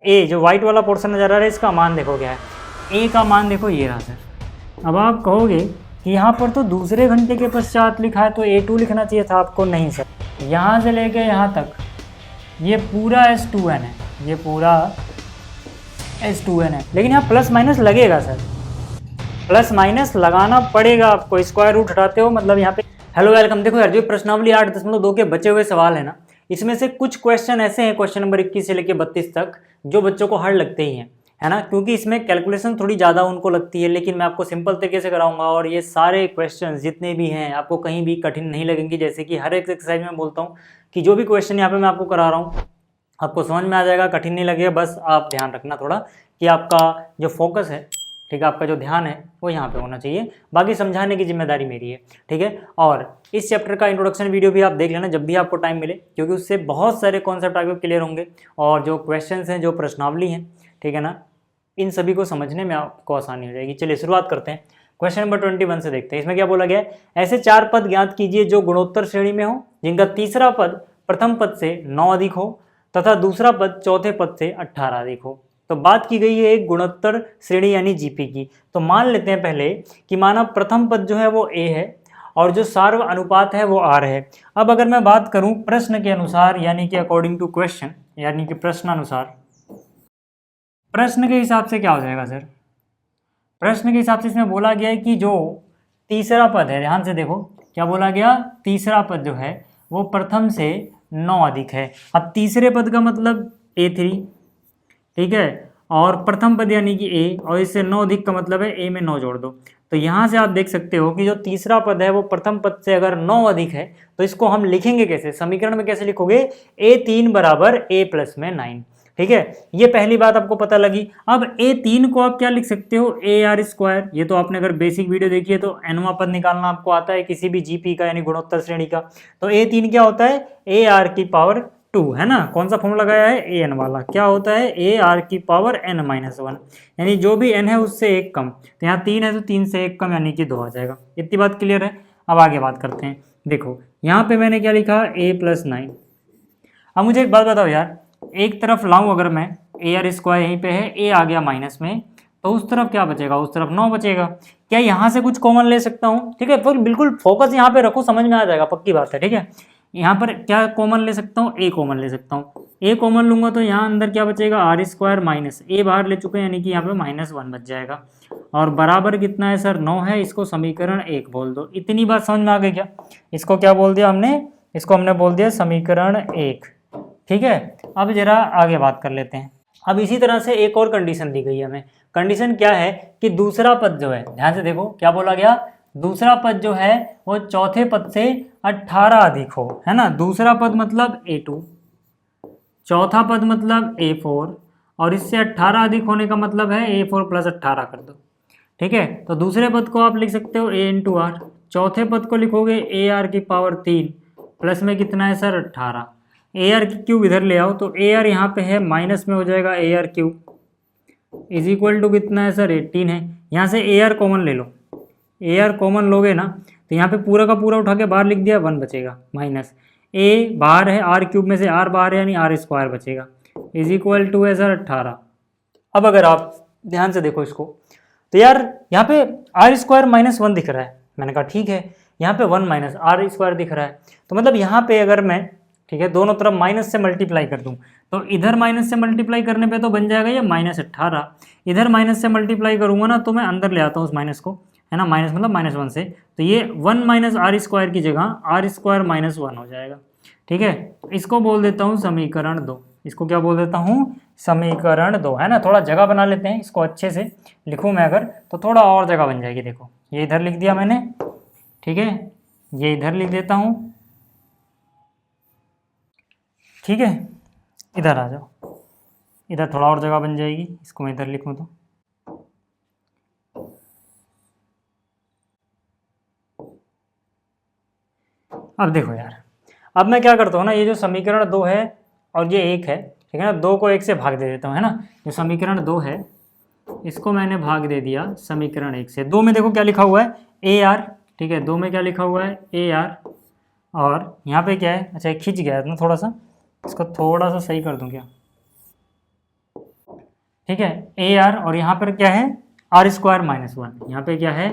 ए जो व्हाइट वाला पोर्शन नजर आ रहा है इसका मान देखो क्या है, ए का मान देखो ये रहा सर। अब आप कहोगे कि यहाँ पर तो दूसरे घंटे के पश्चात लिखा है तो A2 लिखना चाहिए था आपको। नहीं सर, यहाँ से लेके यहाँ तक ये पूरा S2N है, ये पूरा S2N है, लेकिन यहाँ प्लस माइनस लगेगा सर, प्लस माइनस लगाना पड़ेगा आपको, स्क्वायर रूट हटाते हो मतलब यहाँ पे। Hello welcome. देखो यार, जो प्रश्नावली 8.2 के बचे हुए सवाल है ना, इसमें से कुछ क्वेश्चन ऐसे हैं, क्वेश्चन नंबर 21 से लेकर 32 तक, जो बच्चों को हार्ड लगते ही हैं, है ना, क्योंकि इसमें कैलकुलेशन थोड़ी ज़्यादा उनको लगती है, लेकिन मैं आपको सिंपल तरीके से कराऊंगा और ये सारे क्वेश्चन जितने भी हैं आपको कहीं भी कठिन नहीं लगेंगे। जैसे कि हर एक एक्सरसाइज में बोलता हूँ कि जो भी क्वेश्चन यहाँ पे मैं आपको करा रहा हूँ आपको समझ में आ जाएगा, कठिन नहीं लगेगा। बस आप ध्यान रखना थोड़ा कि आपका जो फोकस है, ठीक है, आपका जो ध्यान है वो यहाँ पे होना चाहिए, बाकी समझाने की जिम्मेदारी मेरी है, ठीक है। और इस चैप्टर का इंट्रोडक्शन वीडियो भी आप देख लेना जब भी आपको टाइम मिले, क्योंकि उससे बहुत सारे कॉन्सेप्ट आपको क्लियर होंगे और जो क्वेश्चंस हैं, जो प्रश्नावली हैं, ठीक है ना, इन सभी को समझने में आपको आसानी हो जाएगी। चलिए शुरुआत करते हैं। क्वेश्चन नंबर 21 से देखते हैं। इसमें क्या बोला गया है, ऐसे 4 पद ज्ञात कीजिए जो गुणोत्तर श्रेणी में हो, जिनका तीसरा पद प्रथम पद से 9 अधिक हो तथा दूसरा पद चौथे पद से 18 अधिक हो। तो बात की गई है एक गुणोत्तर श्रेणी यानी जीपी की। तो मान लेते हैं पहले कि माना प्रथम पद जो है वो ए है और जो सार्व अनुपात है वो आर है। अब अगर मैं बात करूं प्रश्न के अनुसार, यानी कि अकॉर्डिंग टू क्वेश्चन, यानी कि प्रश्नानुसार, प्रश्न के हिसाब से क्या हो जाएगा सर, प्रश्न के हिसाब से इसमें बोला गया है कि जो तीसरा पद है, ध्यान से देखो क्या बोला गया, तीसरा पद जो है वो प्रथम से 9 अधिक है। अब तीसरे पद का मतलब A3, ठीक है, और प्रथम पद यानी कि ए, और इससे 9 अधिक का मतलब है ए में 9 जोड़ दो। तो यहाँ से आप देख सकते हो कि जो तीसरा पद है वो प्रथम पद से अगर 9 अधिक है तो इसको हम लिखेंगे कैसे, समीकरण में कैसे लिखोगे, A3 बराबर A प्लस में 9, ठीक है। ये पहली बात आपको पता लगी। अब A3 को आप क्या लिख सकते हो, AR स्क्वायर। ये तो आपने अगर बेसिक वीडियो देखी है तो nवां पद निकालना आपको आता है किसी भी जीपी का, यानी गुणोत्तर श्रेणी का। तो A3 क्या होता है, AR की पावर 2, है ना। कौन सा फॉर्मूला लगाया है, AN वाला। क्या होता है, AR की पावर n-1, यानी जो भी n है उससे एक कम। तो यहाँ 3 है तो 3 से एक कम यानी कि 2 आ जाएगा। इतनी बात क्लियर है। अब आगे बात करते हैं। देखो यहाँ पे मैंने क्या लिखा, A प्लस 9। अब मुझे एक बात बताओ यार, एक तरफ लाऊं अगर मैं, AR स्क्वायर यहीं पे है, A आ गया माइनस में, तो उस तरफ क्या बचेगा, उस तरफ 9 बचेगा। क्या यहाँ से कुछ कॉमन ले सकता हूँ, ठीक है, पर बिल्कुल फोकस यहाँ पे रखो, समझ में आ जाएगा, पक्की बात है, ठीक है। यहाँ पर क्या कॉमन ले सकता हूँ, A कॉमन ले सकता हूँ। A कॉमन लूंगा तो यहाँ अंदर क्या बचेगा, आर स्क्वायर माइनस A बाहर ले चुके हैं, यानी कि यहाँ पे -1 बच जाएगा। और बराबर कितना है सर, 9 है। इसको समीकरण 1 बोल दो। इतनी बात समझ में आ गई क्या। इसको क्या बोल दिया हमने, इसको हमने बोल दिया समीकरण 1, ठीक है। अब जरा आगे बात कर लेते हैं। अब इसी तरह से एक और कंडीशन दी गई है हमें। कंडीशन क्या है कि दूसरा पद जो है, ध्यान से देखो क्या बोला गया, दूसरा पद जो है वो चौथे पद से 18 अधिक हो, है ना। दूसरा पद मतलब A2, चौथा पद मतलब A4, और इससे 18 अधिक होने का मतलब है A4 प्लस 18 कर दो, ठीक है। तो दूसरे पद को आप लिख सकते हो A इंटू आर, चौथे पद को लिखोगे AR की पावर 3 प्लस में कितना है सर, 18। AR की क्यूब इधर ले आओ तो AR यहाँ पे है माइनस में हो जाएगा, AR cube is equal to कितना है सर, 18 है। यहाँ से AR कॉमन ले लो, AR कॉमन लोगे ना तो यहाँ पे पूरा का पूरा उठा के बाहर लिख दिया, 1 बचेगा, माइनस A बाहर है, R क्यूब में से R बाहर है, यानी R स्क्वायर बचेगा, इज इक्वल टू है सर 18। अब अगर आप ध्यान से देखो इसको तो यार यहाँ पे R स्क्वायर -1 दिख रहा है, मैंने कहा ठीक है, यहाँ पे 1 माइनस R स्क्वायर दिख रहा है, तो मतलब यहाँ पे अगर मैं, ठीक है, दोनों तरफ माइनस से मल्टीप्लाई कर दूं तो इधर माइनस से मल्टीप्लाई करने पे तो बन जाएगा ये -18, इधर माइनस से मल्टीप्लाई करूंगा ना तो मैं अंदर ले आता हूँ उस माइनस को, है ना, माइनस मतलब -1 से, तो ये 1 माइनस R स्क्वायर की जगह R स्क्वायर -1 हो जाएगा, ठीक है। इसको बोल देता हूँ समीकरण 2। इसको क्या बोल देता हूँ, समीकरण 2, है ना। थोड़ा जगह बना लेते हैं, इसको अच्छे से लिखूँ मैं अगर तो थोड़ा और जगह बन जाएगी। देखो ये इधर लिख दिया मैंने, ठीक है, ये इधर लिख देता हूँ, ठीक है। इधर आ जाओ, इधर थोड़ा और जगह बन जाएगी, इसको मैं इधर लिखूँ तो, अब देखो यार, अब मैं क्या करता हूँ ना, ये जो समीकरण 2 है और ये 1 है, ठीक है ना, 2 को 1 से भाग दे देता हूँ, है ना। जो समीकरण 2 है इसको मैंने भाग दे दिया समीकरण 1 से। 2 में देखो क्या लिखा हुआ है, AR, ठीक है, 2 में क्या लिखा हुआ है, AR, और यहाँ पे क्या है, अच्छा खिंच गया है ना थोड़ा सा, इसको थोड़ा सा सही कर दूँ क्या, ठीक है, ए आर, और यहाँ पर क्या है आर स्क्वायर माइनस वन, यहाँ पे क्या है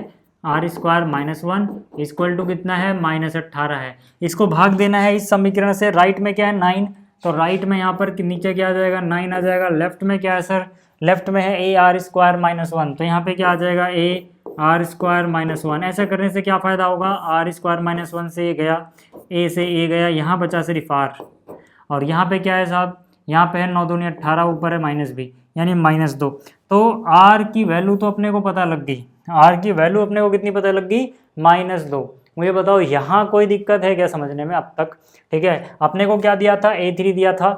R square minus one equal to कितना है -18 है। इसको भाग देना है इस समीकरण से, राइट में क्या है 9, तो राइट में यहाँ पर नीचे क्या आ जाएगा 9 आ जाएगा, लेफ्ट में क्या है सर, लेफ्ट में है A R square minus one, तो यहाँ पे क्या आ जाएगा ए आर स्क्वायर माइनस वन। ऐसा करने से क्या फ़ायदा होगा, आर स्क्वायर माइनस वन से ए गया, ए से ए गया, यहाँ बचा सिर्फ आर, और यहाँ पे क्या है साहब, यहाँ पे है 9 दूनी 18, ऊपर है माइनस बी यानी -2। तो आर की वैल्यू तो अपने को पता लग गई, आर की वैल्यू अपने को कितनी पता लग गई -2। मुझे बताओ यहाँ कोई दिक्कत है क्या समझने में अब तक? ठीक है, अपने को क्या दिया था, A3 दिया था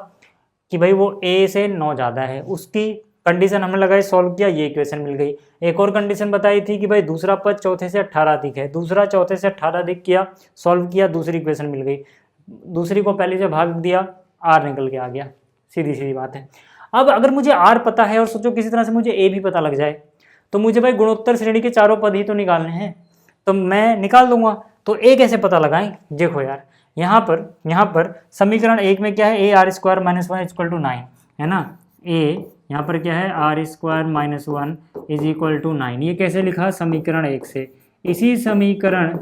कि भाई वो A से 9 ज़्यादा है, उसकी कंडीशन हमने लगाई, सॉल्व किया, ये इक्वेशन मिल गई। एक और कंडीशन बताई थी कि भाई दूसरा पद चौथे से 18 अधिक है, दूसरा चौथे से 18 अधिक किया, सॉल्व किया, दूसरी इक्वेशन मिल गई, दूसरी को पहले से भाग दिया, आर निकल के आ गया, सीधी सीधी बात है। अब अगर मुझे आर पता है और सोचो किसी तरह से मुझे ए भी पता लग जाए, तो मुझे भाई गुणोत्तर श्रेणी के चारों पद ही तो निकालने हैं, तो मैं निकाल दूंगा। तो ए कैसे पता लगाएं, देखो यार यहाँ पर समीकरण 1 में क्या है, A R square minus one equal to 9 है ना, ए यहाँ पर क्या है R square minus one is equal to 9, ये कैसे लिखा समीकरण 1 से। इसी समीकरण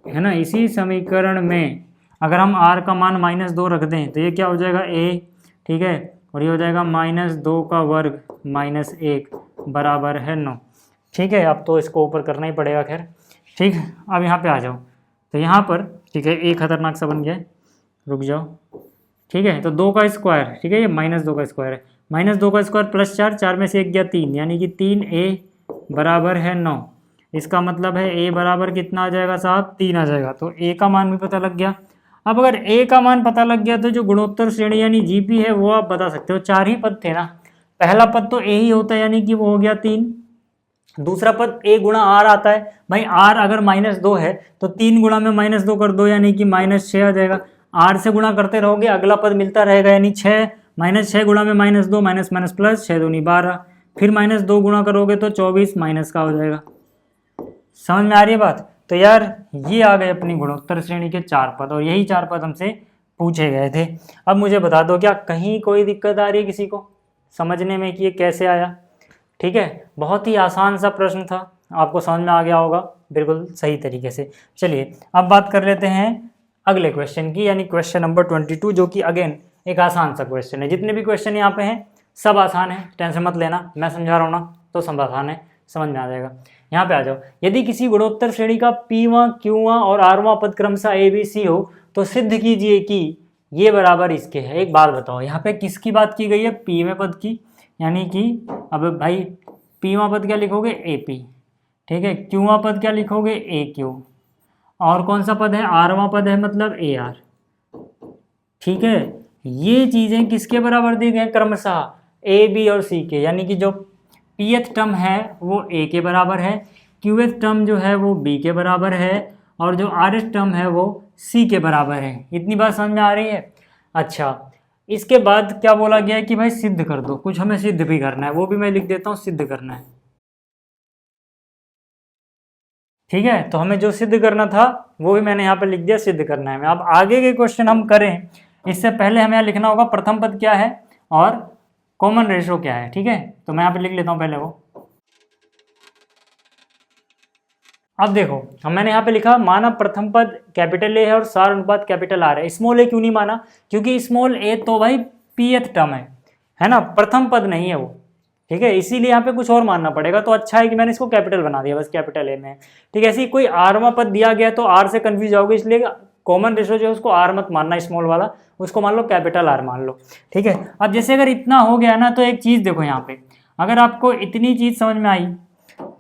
है ना, इसी समीकरण में अगर हम r का मान -2 रख दें तो ये क्या हो जाएगा a, ठीक है, और ये हो जाएगा -2 का वर्ग -1 बराबर है 9। ठीक है, अब तो इसको ऊपर करना ही पड़ेगा, खैर ठीक। अब यहाँ पे आ जाओ, तो यहाँ पर ठीक है ए खतरनाक सा बन गया है, रुक जाओ, ठीक है, तो 2 का स्क्वायर, ठीक है, ये -2 का स्क्वायर है, -2 का स्क्वायर प्लस 4, 4 में से 1 गया 3, यानी कि 3a बराबर है 9। इसका मतलब है a बराबर कितना आ जाएगा साहब, 3 आ जाएगा, तो a का मान भी पता लग गया। अब अगर a का मान पता लग गया तो जो गुणोत्तर श्रेणी यानी जीपी है वो आप बता सकते हो, 4 ही पद थे ना, पहला पद तो a ही होता है यानी कि वो हो गया 3, दूसरा पद a गुणा r आता है, भाई r अगर -2 है तो 3 गुणा में -2 कर दो यानी कि -6 आ जाएगा, r से गुणा करते रहोगे अगला पद मिलता रहेगा यानी 6, -6 गुणा में -2 माइनस माइनस प्लस, 6 दूनी 12, फिर -2 गुणा करोगे तो 24 माइनस का हो जाएगा। समझ में आ रही है बात? तो यार ये आ गए अपनी गुणोत्तर श्रेणी के 4 पद, और यही 4 पद हमसे पूछे गए थे। अब मुझे बता दो क्या कहीं कोई दिक्कत आ रही है किसी को समझने में कि ये कैसे आया? ठीक है, बहुत ही आसान सा प्रश्न था, आपको समझ में आ गया होगा बिल्कुल सही तरीके से। चलिए अब बात कर लेते हैं अगले क्वेश्चन की, यानी क्वेश्चन नंबर 22, जो कि अगेन एक आसान सा क्वेश्चन है। जितने भी क्वेश्चन यहाँ पे हैं सब आसान है, टेंशन मत लेना, मैं समझा रहा हूँ ना तो सब आसान है, समझ में आ जाएगा। यहाँ पे आ जाओ, यदि किसी गुणोत्तर श्रेणी का पीवां, क्यूवां और आरवां पद क्रमशः ए बी सी हो तो सिद्ध कीजिए कि ये बराबर इसके है। एक बात बताओ, यहाँ पे किसकी बात की गई है? पीवें पद की, यानी कि अब भाई पीवां पद क्या लिखोगे? ए पी, ठीक है, क्यूवां पद क्या लिखोगे? ए क्यू, और कौन सा पद है? आरवां पद है मतलब ए आर। ठीक है, ये चीज़ें किसके बराबर दी गई? क्रमशः ए बी और सी के, यानी कि जो पीएथ टर्म है वो ए के बराबर है, क्यूएथ टर्म जो है वो बी के बराबर है, और जो आरएथ टर्म है वो सी के बराबर है। इतनी बात समझ में आ रही है? अच्छा, इसके बाद क्या बोला गया है कि भाई सिद्ध कर दो, कुछ हमें सिद्ध भी करना है, वो भी मैं लिख देता हूँ, सिद्ध करना है। ठीक है, तो हमें जो सिद्ध करना था वो भी मैंने यहाँ पर लिख दिया, सिद्ध करना है। अब आगे के क्वेश्चन हम करें इससे पहले हमें यहाँ लिखना होगा प्रथम पद क्या है और कॉमन रेशो क्या है। ठीक है, तो मैं यहाँ पे लिख लेता हूँ पहले वो। अब देखो, मैंने यहाँ पे लिखा माना प्रथम पद कैपिटल ए है और सार अनुपात कैपिटल आर है। स्मॉल ए क्यों नहीं माना? क्योंकि स्मॉल ए तो भाई पीएथ टर्म है ना, प्रथम पद नहीं है वो। ठीक है, इसीलिए यहाँ पे कुछ और मानना पड़ेगा। तो अच्छा है कि मैंने इसको कैपिटल बना दिया, बस कैपिटल ए में। ठीक है, ऐसे ही कोई आरवां पद दिया गया तो आर से कंफ्यूज होगे, इसलिए कॉमन रेशो जो है उसको आर मत मानना, स्मॉल वाला, उसको मान लो कैपिटल आर मान लो। ठीक है, अब जैसे अगर इतना हो गया ना, तो एक चीज़ देखो यहाँ पे, अगर आपको इतनी चीज़ समझ में आई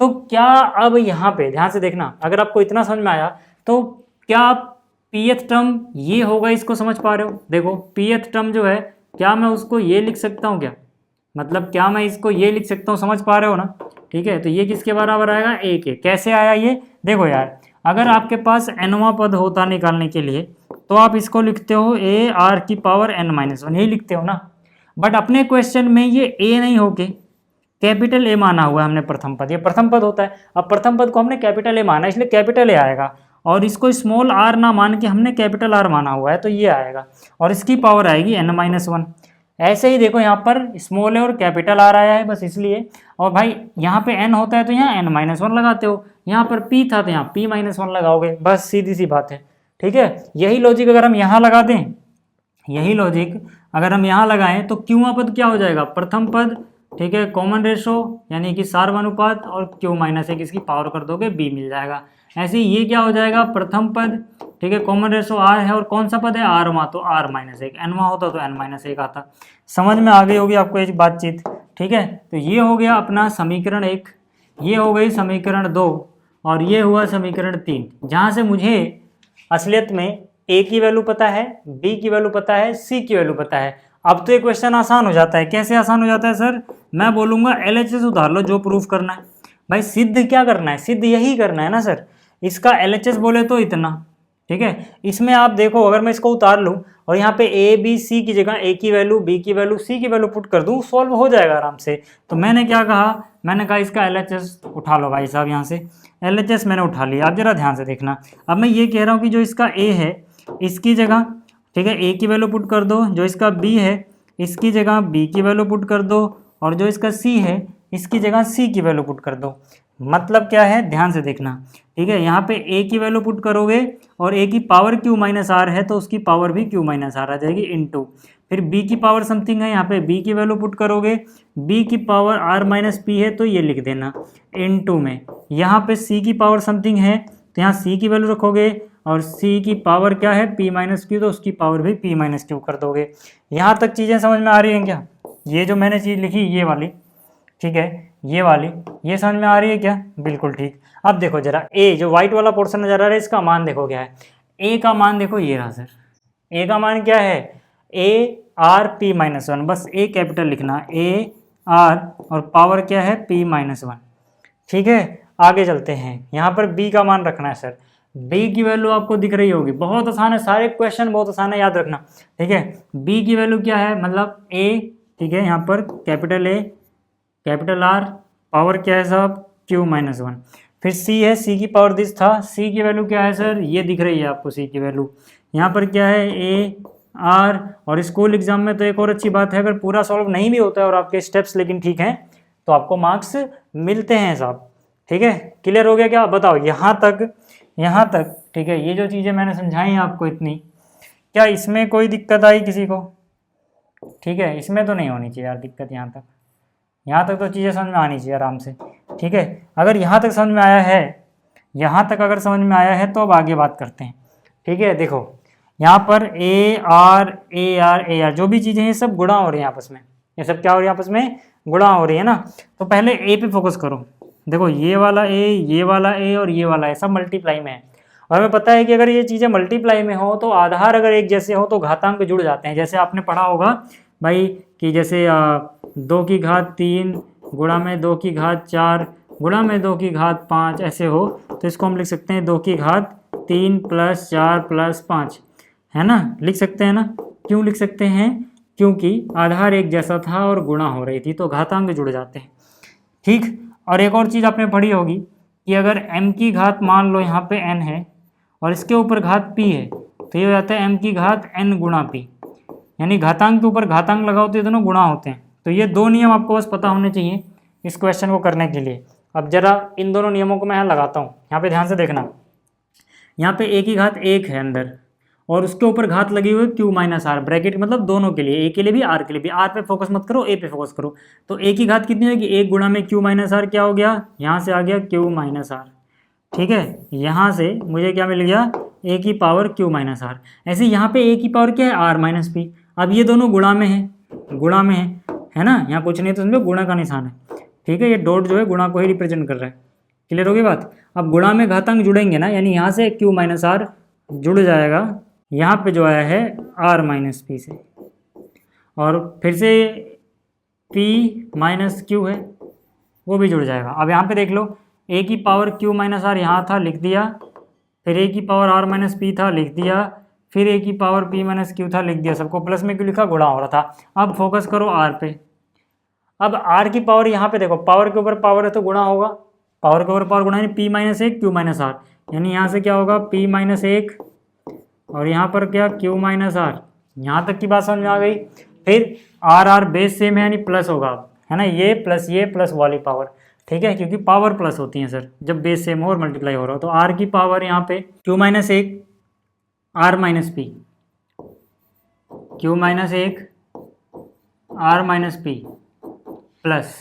तो क्या, अब यहाँ पे ध्यान से देखना, अगर आपको इतना समझ में आया तो क्या आप पीएथ टर्म ये होगा इसको समझ पा रहे हो? देखो पीएथ टर्म जो है, क्या मैं उसको ये लिख सकता हूँ क्या? मतलब क्या मैं इसको ये लिख सकता हूँ? समझ पा रहे हो ना? ठीक है, तो ये किसके बराबर आएगा? ए के। कैसे आया ये? देखो यार, अगर आपके पास nवां पद होता निकालने के लिए तो आप इसको लिखते हो ए आर की पावर n-1, यही लिखते हो ना। बट अपने क्वेश्चन में ये ए नहीं होके कैपिटल ए माना हुआ है हमने प्रथम पद, ये प्रथम पद होता है। अब प्रथम पद को हमने कैपिटल ए माना, इसलिए कैपिटल ए आएगा, और इसको स्मॉल आर ना मान के हमने कैपिटल आर माना हुआ है, तो ये आएगा, और इसकी पावर आएगी n-1। ऐसे ही देखो यहाँ पर स्मॉल है और कैपिटल आर आया है बस इसलिए। और भाई यहाँ पे n होता है तो यहाँ n-1 लगाते हो, यहाँ पर p था तो यहाँ p-1 लगाओगे, बस सीधी सी बात है। ठीक है, यही लॉजिक अगर हम यहाँ लगा दें, यही लॉजिक अगर हम यहाँ लगाएं तो क्यूवां पद क्या हो जाएगा, प्रथम पद, ठीक है, कॉमन रेशो यानी कि सार्वनुपात, और q-1 इसकी पावर कर दोगे b मिल जाएगा। ऐसे ही ये क्या हो जाएगा, प्रथम पद, ठीक है, कॉमन रेशो r है और कौन सा पद है r तो r-1, n होता तो n-1 आता। समझ में आ गई होगी आपको एक बातचीत। ठीक है, तो ये हो गया अपना समीकरण 1, ये हो गई समीकरण 2 और ये हुआ समीकरण 3, जहाँ से मुझे असलियत में a की वैल्यू पता है, b की वैल्यू पता है, c की वैल्यू पता है। अब तो ये क्वेश्चन आसान हो जाता है। कैसे आसान हो जाता है सर, मैं बोलूँगा LHS उतार लो, जो प्रूफ करना है। भाई सिद्ध क्या करना है, सिद्ध यही करना है ना सर, इसका LHS बोले तो इतना। ठीक है, इसमें आप देखो अगर मैं इसको उतार लूँ और यहाँ पे a b c की जगह a की वैल्यू, b की वैल्यू, c की वैल्यू पुट कर दूँ, सॉल्व हो जाएगा आराम से। तो मैंने क्या कहा, मैंने कहा इसका LHS उठा लो भाई साहब, यहाँ से LHS मैंने उठा लिया। आप जरा ध्यान से देखना, अब मैं ये कह रहा हूँ कि जो इसका a है इसकी जगह, ठीक है, a की वैल्यू पुट कर दो, जो इसका b है इसकी जगह b की वैल्यू पुट कर दो, और जो इसका c है इसकी जगह c की वैल्यू पुट कर दो। मतलब क्या है, ध्यान से देखना। ठीक है, यहाँ पे a की वैल्यू पुट करोगे और a की पावर q-r है तो उसकी पावर भी q-r आ जाएगी इनटू, फिर b की पावर समथिंग है, यहाँ पे b की वैल्यू पुट करोगे, b की पावर r-p है तो ये लिख देना इनटू में, यहाँ पे c की पावर समथिंग है तो यहाँ c की वैल्यू रखोगे, और c की पावर क्या है p-q, तो उसकी पावर भी p-q कर दोगे। यहाँ तक चीज़ें समझ में आ रही हैं क्या, ये जो मैंने चीज़ लिखी ये वाली, ठीक है, ये वाली, ये समझ में आ रही है क्या, बिल्कुल ठीक। अब देखो जरा a जो व्हाइट वाला पोर्शन नजर आ रहा है, इसका मान देखो क्या है, a का मान देखो ये रहा सर, a का मान क्या है, a-r-p-1, बस a कैपिटल लिखना, a-r और पावर क्या है p-1। ठीक है, आगे चलते हैं, यहाँ पर b का मान रखना है सर, b की वैल्यू आपको दिख रही होगी, बहुत आसान है, सारे क्वेश्चन बहुत आसान है, याद रखना। ठीक है, b की वैल्यू क्या है, मतलब a, ठीक है, यहाँ पर capital A capital R, power क्या है साहब q-1, फिर c है, c की पावर दिस था, c की वैल्यू क्या है सर, ये दिख रही है आपको c की वैल्यू, यहाँ पर क्या है a-r। और स्कूल एग्जाम में तो एक और अच्छी बात है, अगर पूरा सॉल्व नहीं भी होता है और आपके स्टेप्स लेकिन ठीक हैं तो आपको मार्क्स मिलते हैं साहब। ठीक है, क्लियर हो गया क्या, बताओ यहाँ तक। ठीक है, ये जो चीज़ें मैंने समझाई आपको इतनी, क्या इसमें कोई दिक्कत आई किसी को, ठीक है, इसमें तो नहीं होनी चाहिए यार दिक्कत, यहाँ तक तो चीज़ें समझ में आनी चाहिए आराम से। ठीक है, अगर यहाँ तक समझ में आया है, यहाँ तक अगर समझ में आया है तो अब आगे बात करते हैं। ठीक है, देखो यहाँ पर AR जो भी चीज़ें हैं सब गुणा हो रही हैं आपस में, ये सब क्या हो रही है आपस में, गुणा हो रही है ना। तो पहले A पे फोकस करो, देखो ये वाला A, ये वाला A और ये वाला A सब मल्टीप्लाई में है, और हमें पता है कि अगर ये चीज़ें मल्टीप्लाई में हो तो आधार अगर एक जैसे हो तो घातांक जुड़ जाते हैं। जैसे आपने पढ़ा होगा भाई कि जैसे 2 की घात 3 गुणा में 2 की घात 4 गुणा में 2 की घात 5 ऐसे हो, तो इसको हम लिख सकते हैं 2 की घात 3 + 4 + 5, है ना, लिख सकते हैं ना। क्यों लिख सकते हैं, क्योंकि आधार एक जैसा था और गुणा हो रही थी तो घातांक जुड़ जाते हैं। ठीक, और एक और चीज़ आपने पढ़ी होगी कि अगर m की घात मान लो यहाँ पे n है और इसके ऊपर घात p है तो ये हो जाता है m की घात n गुणा p, यानी घातांक के ऊपर घातांक लगाओ तो ये दोनों गुणा होते हैं। तो ये 2 नियम आपको बस पता होने चाहिए इस क्वेश्चन को करने के लिए। अब जरा इन दोनों नियमों को मैं यहाँ लगाता हूँ, यहाँ पे ध्यान से देखना, यहाँ पे a की घात 1 है अंदर और उसके ऊपर घात लगी हुई q-r, ब्रैकेट मतलब दोनों के लिए, a के लिए भी r के लिए भी। r पे फोकस मत करो, a पे फोकस करो। तो a की घात कितनी होगी, 1 गुणा में q-r क्या हो गया, यहाँ से आ गया q-r। ठीक है, यहाँ से मुझे क्या मिल गया, a की पावर q-r। ऐसे यहाँ पे a की पावर क्या है r-p। अब ये दोनों गुणा में है ना, यहाँ कुछ नहीं तो समझो गुणा का निशान है। ठीक है, ये डॉट जो है गुणा को ही रिप्रेजेंट कर रहा है। क्लियर होगी बात। अब गुणा में घातांक जुड़ेंगे ना, यानी यहाँ से q-r जुड़ जाएगा यहाँ पे जो आया है r-p से, और फिर से p-q है वो भी जुड़ जाएगा। अब यहाँ पे देख लो, a की पावर q-r यहाँ था लिख दिया, फिर a की पावर r-p था लिख दिया, फिर a की पावर p-q था लिख दिया। सबको प्लस में क्यों लिखा, गुणा हो रहा था। अब फोकस करो r पे। अब r की पावर यहाँ पे देखो, पावर के ऊपर पावर है तो गुणा होगा, पावर के ऊपर पावर गुणा यानी p-1 q-r, यानी यहाँ से क्या होगा p-1 और यहाँ पर क्या q-r। यहाँ तक की बात समझ में आ गई। फिर आर आर बेस सेम है यानी प्लस होगा, है ना, ये प्लस वाली पावर, ठीक है, क्योंकि पावर प्लस होती है सर जब बेस सेम हो और मल्टीप्लाई हो रहा हो। तो आर की पावर यहाँ पे क्यू माइनस एक R minus P, Q minus एक आर माइनस पी प्लस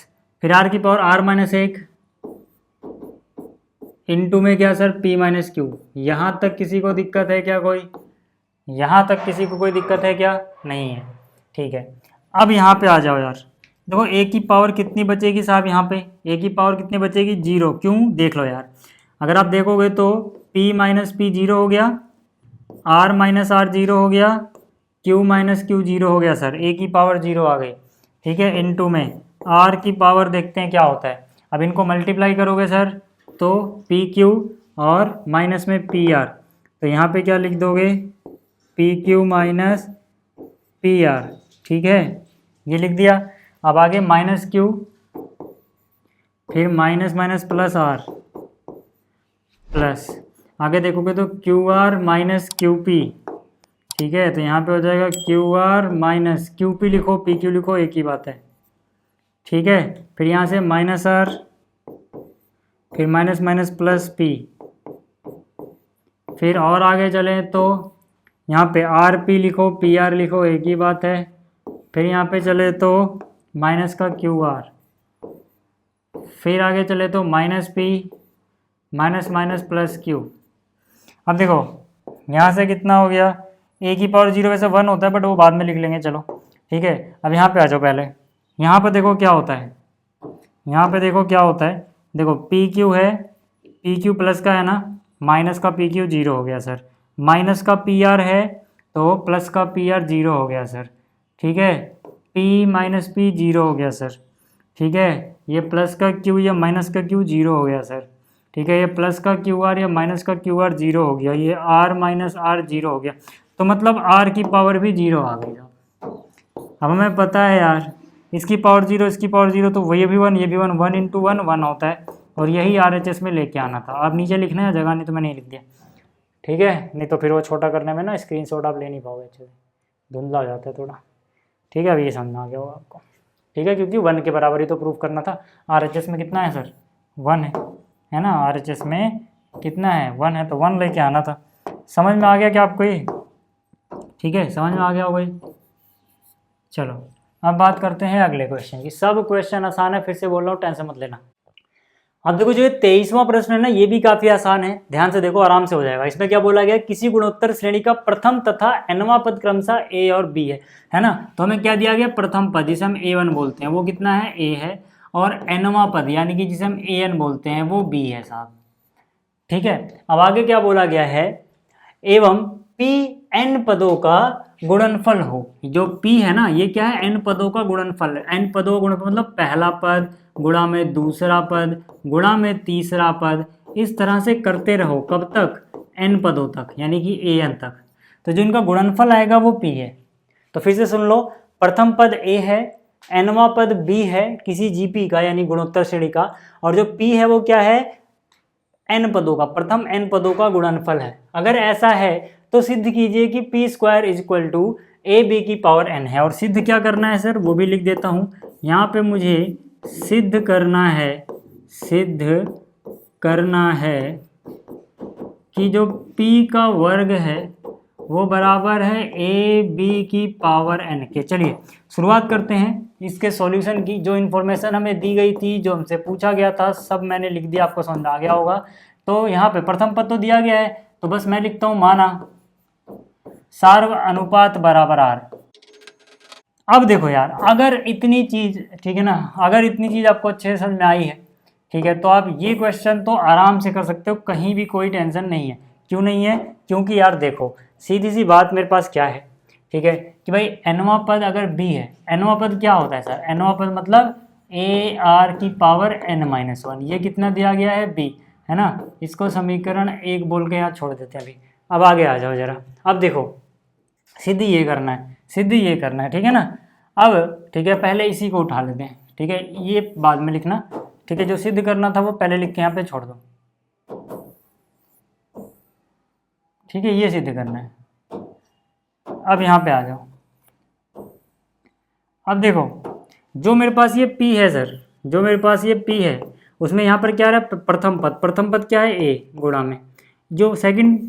फिर आर की पावर आर माइनस एक इनटू में क्या सर पी माइनस क्यू। यहाँ तक किसी को दिक्कत है क्या कोई? यहाँ तक किसी को कोई दिक्कत है क्या? नहीं है, ठीक है। अब यहाँ पे आ जाओ यार, देखो ए की पावर कितनी बचेगी साहब, यहाँ पे ए की पावर कितनी बचेगी? जीरो। क्यों? देख लो यार, अगर आप देखोगे तो p माइनस पी जीरो हो गया, r माइनस आर जीरो हो गया, q माइनस क्यू जीरो हो गया सर, a की पावर जीरो आ गई, ठीक है। इनटू में r की पावर देखते हैं क्या होता है। अब इनको मल्टीप्लाई करोगे सर तो पी क्यू और माइनस में पी आर, तो यहाँ पे क्या लिख दोगे? P Q minus P R, ठीक है, ये लिख दिया। अब आगे माइनस क्यू, फिर minus minus plus R plus, आगे देखोगे तो Q R minus Q P, ठीक है, तो यहाँ पे हो जाएगा Q R minus Q P, लिखो पी क्यू लिखो, एक ही बात है, ठीक है। फिर यहाँ से माइनस आर, फिर माइनस माइनस प्लस पी, फिर और आगे चलें तो यहाँ पे आर पी लिखो पी आर लिखो, एक ही बात है। फिर यहाँ पे चले तो माइनस का क्यू आर, फिर आगे चले तो minus P minus minus plus Q. अब देखो यहाँ से कितना हो गया? ए की पावर जीरो वैसे वन होता है बट वो बाद में लिख लेंगे, चलो ठीक है। अब यहाँ पे आ जाओ, पहले यहाँ पे देखो क्या होता है, यहाँ पे देखो क्या होता है, देखो पी क्यू है, पी क्यू प्लस का है ना, माइनस का पी क्यू जीरो हो गया सर, माइनस का पी आर है तो प्लस का पी आर जीरो हो गया सर, ठीक है, पी माइनस पी जीरो हो गया सर, ठीक है, ये प्लस का क्यू या माइनस का क्यू जीरो हो गया सर, ठीक है, ये प्लस का क्यू आर या माइनस का क्यू आर जीरो हो गया, ये आर माइनस आर जीरो हो गया, तो मतलब आर की पावर भी जीरो आ गई। अब हमें पता है यार इसकी पावर जीरो इसकी पावर जीरो, तो ये भी वन ये भी one, one into one one होता है, और यही RHS में लेके आना था। आप नीचे लिखना है जगह, नहीं तो मैंने नहीं लिख दिया, ठीक है, नहीं तो फिर वो छोटा करने में ना स्क्रीनशॉट आप ले नहीं पाओगे, अच्छे से धुंधला हो जाता है थोड़ा, ठीक है। अब ये समझ में आ गया होगा आपको, ठीक है, क्योंकि वन के बराबर ही तो प्रूफ करना था। RHS में कितना है सर? वन है ना, RHS में कितना है? वन है, तो वन लेके आना था। समझ में आ गया क्या आपको ये? ठीक है, समझ में आ गया होगा ये। चलो अब बात करते हैं अगले क्वेश्चन की। सब क्वेश्चन आसान है, फिर से बोल रहा हूँ, टेंशन मत लेना। अब देखो जो 23वां प्रश्न है ना, ये भी काफी आसान है, ध्यान से देखो, आराम से हो जाएगा। इसमें क्या बोला गया? किसी गुणोत्तर श्रेणी का प्रथम तथा nवां पद क्रमशः a और b है ना। तो हमें क्या दिया गया? प्रथम पद जिसे हम a1 बोलते हैं वो कितना है? a है, और nवां पद यानी कि जिसे हम an बोलते हैं वो b है साहब, ठीक है। अब आगे क्या बोला गया है? एवं p n पदों का गुणनफल हो। जो p है ना, ये क्या है? n पदों का गुणनफल है। n पदों का गुणनफल मतलब पहला पद गुणा में दूसरा पद गुणा में तीसरा पद, इस तरह से करते रहो। कब तक? n पदों तक, यानी कि an तक। तो जो इनका गुणनफल आएगा वो p है। तो फिर से सुन लो, प्रथम पद a है, nवां पद b है किसी GP का यानी गुणोत्तर श्रेणी का, और जो p है वो क्या है? n पदों का, प्रथम n पदों का गुणनफल है। अगर ऐसा है तो सिद्ध कीजिए कि p square is equal to A B की पावर n है। और सिद्ध क्या करना है सर, वो भी लिख देता हूँ यहाँ पे, मुझे सिद्ध करना है कि जो p का वर्ग है वो बराबर है ए बी की पावर n के। चलिए शुरुआत करते हैं इसके सॉल्यूशन की। जो इन्फॉर्मेशन हमें दी गई थी, जो हमसे पूछा गया था, सब मैंने लिख दिया, आपको समझ आ गया होगा। तो यहाँ पे प्रथम पद तो दिया गया है, तो बस मैं लिखता हूँ माना सार्व अनुपात बराबर r। अब देखो यार, अगर इतनी चीज, ठीक है ना, अगर इतनी चीज आपको अच्छे से समझ में आई है, ठीक है, तो आप ये क्वेश्चन तो आराम से कर सकते हो, कहीं भी कोई टेंशन नहीं है। क्यों नहीं है? क्योंकि यार देखो सीधी सी बात मेरे पास क्या है, ठीक है, कि भाई nवां पद अगर b है, nवां पद क्या होता है सर? nवां पद मतलब ar की पावर n-1, ये कितना दिया गया है? b, है ना। इसको समीकरण 1 बोल के यहाँ छोड़ देते हैं अभी। अब आगे आ जाओ जरा। अब देखो सिद्ध ये करना है, ठीक है ना। अब ठीक है, पहले इसी को उठा लेते हैं, ठीक है, ये बाद में लिखना, ठीक है, जो सिद्ध करना था वो पहले लिख के यहाँ पे छोड़ दो, ठीक है, ये सिद्ध करना है। अब यहाँ पे आ जाओ, अब देखो जो मेरे पास ये p है सर, जो मेरे पास ये p है उसमें यहाँ पर क्या आ रहा है, प्रथम पद क्या है a गुणा में, जो सेकंड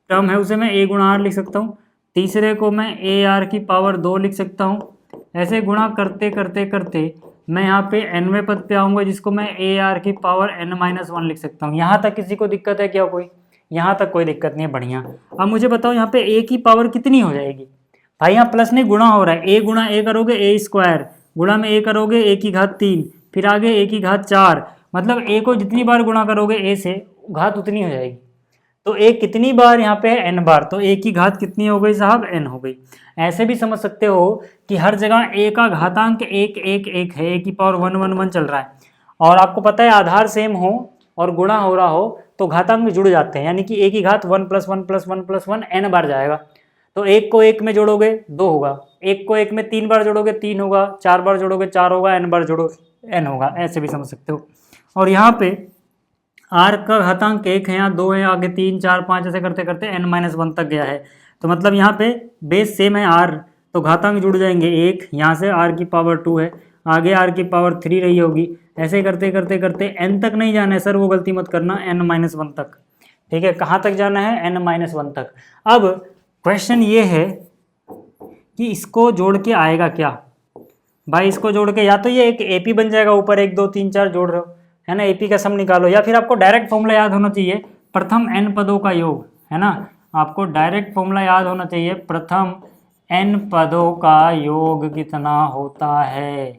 टर्म है उसे मैं a गुणा r लिख सकता हूँ, तीसरे को मैं a r की पावर 2 लिख सकता हूँ। ऐसे गुणा करते करते करते मैं यहाँ पे nवें पद पे आऊँगा जिसको मैं a r की पावर n-1 लिख सकता हूँ। यहाँ तक किसी को दिक्कत है क्या कोई? यहाँ तक कोई दिक्कत नहीं है, बढ़िया। अब मुझे बताओ यहाँ पे a की पावर कितनी हो जाएगी? भाई यहाँ प्लस नहीं गुणा हो रहा है, a गुणा a करोगे a स्क्वायर, गुणा में a करोगे a की घात 3, फिर आगे a की घात 4, मतलब a को जितनी बार गुणा करोगे a से घात उतनी हो जाएगी। तो a कितनी बार यहाँ पे है, n बार, तो a की घात कितनी हो गई साहब, n हो गई। ऐसे भी समझ सकते हो कि हर जगह a का घातांक 1 1 1 है, a की पावर 1 1 1 चल रहा है, और आपको पता है आधार सेम हो और गुणा हो रहा हो तो घातांक जुड़ जाते हैं, यानी कि a की घात 1 + 1 + 1 + 1 n बार जाएगा। तो 1 को 1 में जोड़ोगे 2 होगा, 1 को 1 में 3 बार जोड़ोगे 3 होगा, 4 बार जोड़ोगे 4 होगा, n बार जोड़ोगे n होगा, ऐसे भी समझ सकते हो। और यहाँ पे r का घातांक 1 है, यहाँ 2 है, आगे 3 4 5 ऐसे करते करते n-1 तक गया है, तो मतलब यहाँ पे बेस सेम है r, तो घातांक जुड़ जाएंगे 1, यहाँ से r की पावर 2 है, आगे r की पावर 3 रही होगी, ऐसे करते करते करते n तक नहीं जाना है सर, वो गलती मत करना, n-1 तक। ठीक है, कहाँ तक जाना है, n-1 तक। अब क्वेश्चन ये है कि इसको जोड़ के आएगा क्या भाई, इसको जोड़ के या तो ये एक AP बन जाएगा, ऊपर 1 2 3 4 जोड़ रहे हो है ना, AP का सम निकालो, या फिर आपको डायरेक्ट फॉर्मूला याद होना चाहिए, प्रथम n पदों का योग, है ना, आपको डायरेक्ट फॉर्मूला याद होना चाहिए, प्रथम n पदों का योग कितना होता है।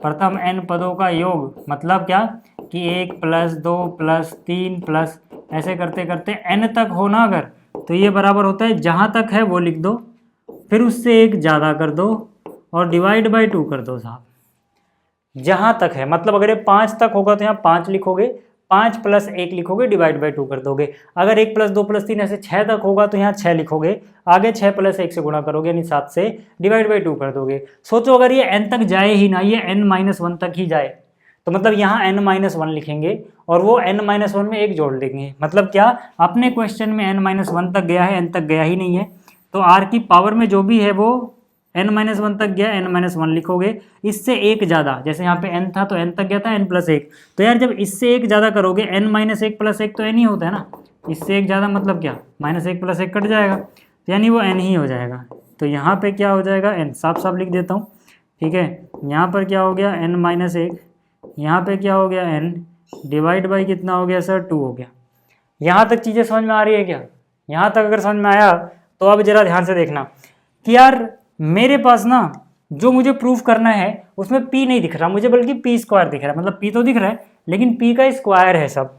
प्रथम n पदों का योग मतलब क्या कि 1 + 2 + 3 प्लस ऐसे करते करते n तक हो ना अगर, तो ये बराबर होता है जहाँ तक है वो लिख दो, फिर उससे एक ज़्यादा कर दो और डिवाइड बाय 2 कर दो साहब। जहाँ तक है मतलब अगर ये 5 तक होगा तो यहाँ 5 लिखोगे, 5 + 1 लिखोगे, डिवाइड बाय 2 कर दोगे। अगर 1 + 2 + 3 ऐसे 6 तक होगा तो यहाँ 6 लिखोगे, आगे 6 + 1 से गुणा करोगे यानी 7 से, डिवाइड बाय 2 कर दोगे। सोचो अगर ये n तक जाए ही ना, ये n-1 तक ही जाए, तो मतलब यहाँ n-1 लिखेंगे और वो n-1 में एक जोड़ देंगे, मतलब क्या, अपने क्वेश्चन में n-1 तक गया है, n तक गया ही नहीं है, तो r की पावर में जो भी है वो n-1 तक गया, n-1 लिखोगे, इससे एक ज़्यादा, जैसे यहाँ पे n था तो n तक गया था, n + 1, तो यार जब इससे एक ज़्यादा करोगे n-1 + 1 तो n ही होता है ना, इससे एक ज़्यादा मतलब क्या, -1 + 1 कट जाएगा, तो यानी वो n ही हो जाएगा। तो यहाँ पे क्या हो जाएगा, n, साफ साफ लिख देता हूँ, ठीक है, यहाँ पर क्या हो गया n-1, यहाँ पे क्या हो गया n, डिवाइड बाई कितना हो गया सर, 2 हो गया। यहाँ तक चीज़ें समझ में आ रही है क्या? यहाँ तक अगर समझ में आया तो अब जरा ध्यान से देखना कि यार मेरे पास ना जो मुझे प्रूफ करना है उसमें p नहीं दिख रहा मुझे, बल्कि p² दिख रहा है, मतलब p तो दिख रहा है लेकिन p का स्क्वायर है सब।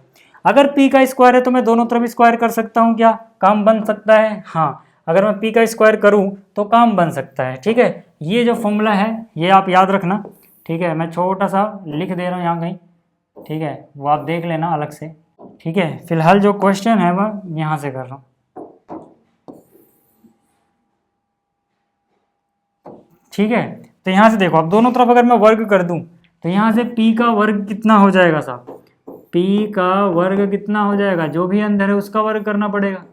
अगर p का स्क्वायर है तो मैं दोनों तरफ स्क्वायर कर सकता हूँ, क्या काम बन सकता है? हाँ, अगर मैं p का स्क्वायर करूँ तो काम बन सकता है। ठीक है, ये जो फॉर्मूला है ये आप याद रखना, ठीक है, मैं छोटा सा लिख दे रहा हूँ यहाँ कहीं, ठीक है, वो आप देख लेना अलग से। ठीक है, फिलहाल जो क्वेश्चन है वह यहाँ से कर रहा हूँ। ठीक है, तो यहाँ से देखो, अब दोनों तरफ अगर मैं वर्ग कर दूं तो यहाँ से p का वर्ग कितना हो जाएगा साहब, p का वर्ग कितना हो जाएगा, जो भी अंदर है उसका वर्ग करना पड़ेगा,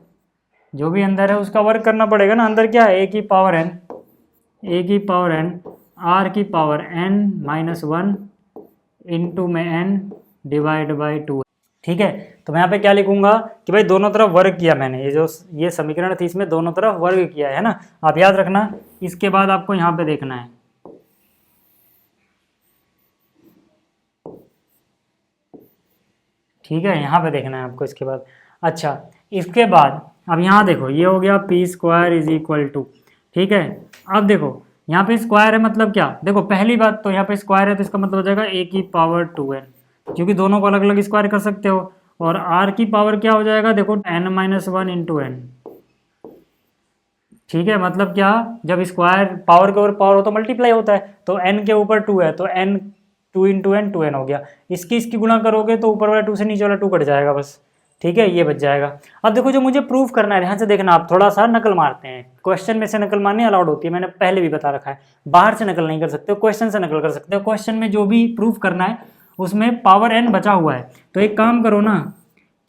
जो भी अंदर है उसका वर्ग करना पड़ेगा ना। अंदर क्या है, a की पावर n r की पावर n-1 इंटू में n डिवाइड बाई 2। ठीक है, तो मैं यहाँ पे क्या लिखूंगा कि भाई दोनों तरफ वर्ग किया मैंने, ये समीकरण थी इसमें दोनों तरफ वर्ग किया है ना, आप याद रखना। इसके बाद आपको यहाँ पे देखना है, ठीक है, यहाँ पे देखना है आपको इसके बाद। अच्छा, इसके बाद अब यहाँ देखो, ये हो गया p² = 2। ठीक है, अब देखो यहाँ पे स्क्वायर है मतलब क्या, देखो पहली बात तो यहाँ पे स्क्वायर है तो इसका मतलब हो जाएगा a की पावर 2n, क्योंकि दोनों को अलग अलग स्क्वायर कर सकते हो। और r की पावर क्या हो जाएगा, देखो n-1 इंटू n। ठीक है, मतलब क्या, जब स्क्वायर पावर के ऊपर पावर हो तो मल्टीप्लाई होता है, तो n के ऊपर 2 है तो n 2 इंटू n 2n हो गया। इसकी गुणा करोगे तो ऊपर वाला 2 से नीचे वाला 2 कट जाएगा बस। ठीक है, ये बच जाएगा। अब देखो जो मुझे प्रूफ करना है, ध्यान से देखना, आप थोड़ा सा नकल मारते हैं, क्वेश्चन में से नकल मारनी अलाउड होती है, मैंने पहले भी बता रखा है, बाहर से नकल नहीं कर सकते हो, क्वेश्चन से नकल कर सकते हो। क्वेश्चन में जो भी प्रूफ करना है उसमें पावर n बचा हुआ है, तो एक काम करो ना,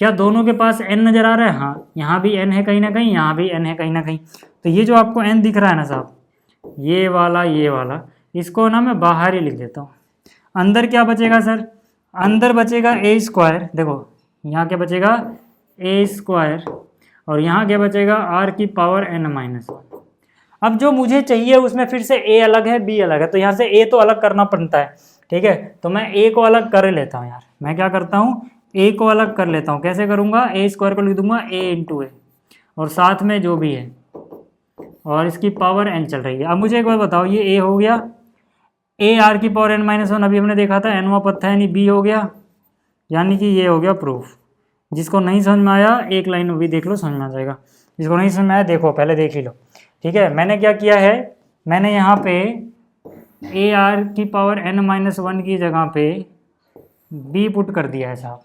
क्या दोनों के पास n नजर आ रहा है? हाँ, यहाँ भी n है कहीं ना कहीं, यहाँ भी n है कहीं ना कहीं, तो ये जो आपको n दिख रहा है ना साहब, ये वाला इसको ना मैं बाहर ही लिख देता हूँ। अंदर क्या बचेगा सर, अंदर बचेगा ए स्क्वायर, देखो यहाँ क्या बचेगा ए स्क्वायर, और यहाँ क्या बचेगा आर की पावर एन माइनस वन। अब जो मुझे चाहिए उसमें फिर से ए अलग है बी अलग है, तो यहाँ से ए तो अलग करना पड़ता है, ठीक है। तो मैं ए को अलग कर लेता हूँ यार, मैं क्या करता हूँ ए को अलग कर लेता हूँ। कैसे करूँगा, ए स्क्वायर को लिख दूंगा ए इंटू ए, और साथ में जो भी है, और इसकी पावर एन चल रही है। अब मुझे एक बार बताओ, ये ए हो गया, ए आर की पावर एन माइनस वन अभी हमने देखा था, एनवा पद था यानी बी हो गया, यानी कि ये हो गया प्रूफ। जिसको नहीं समझ में आया एक लाइन भी देख लो, समझ में आ जाएगा। जिसको नहीं समझ में आया देखो पहले देख ही लो, ठीक है। मैंने क्या किया है, मैंने यहाँ पे ए आर की पावर एन माइनस वन की जगह पे बी पुट कर दिया है साहब।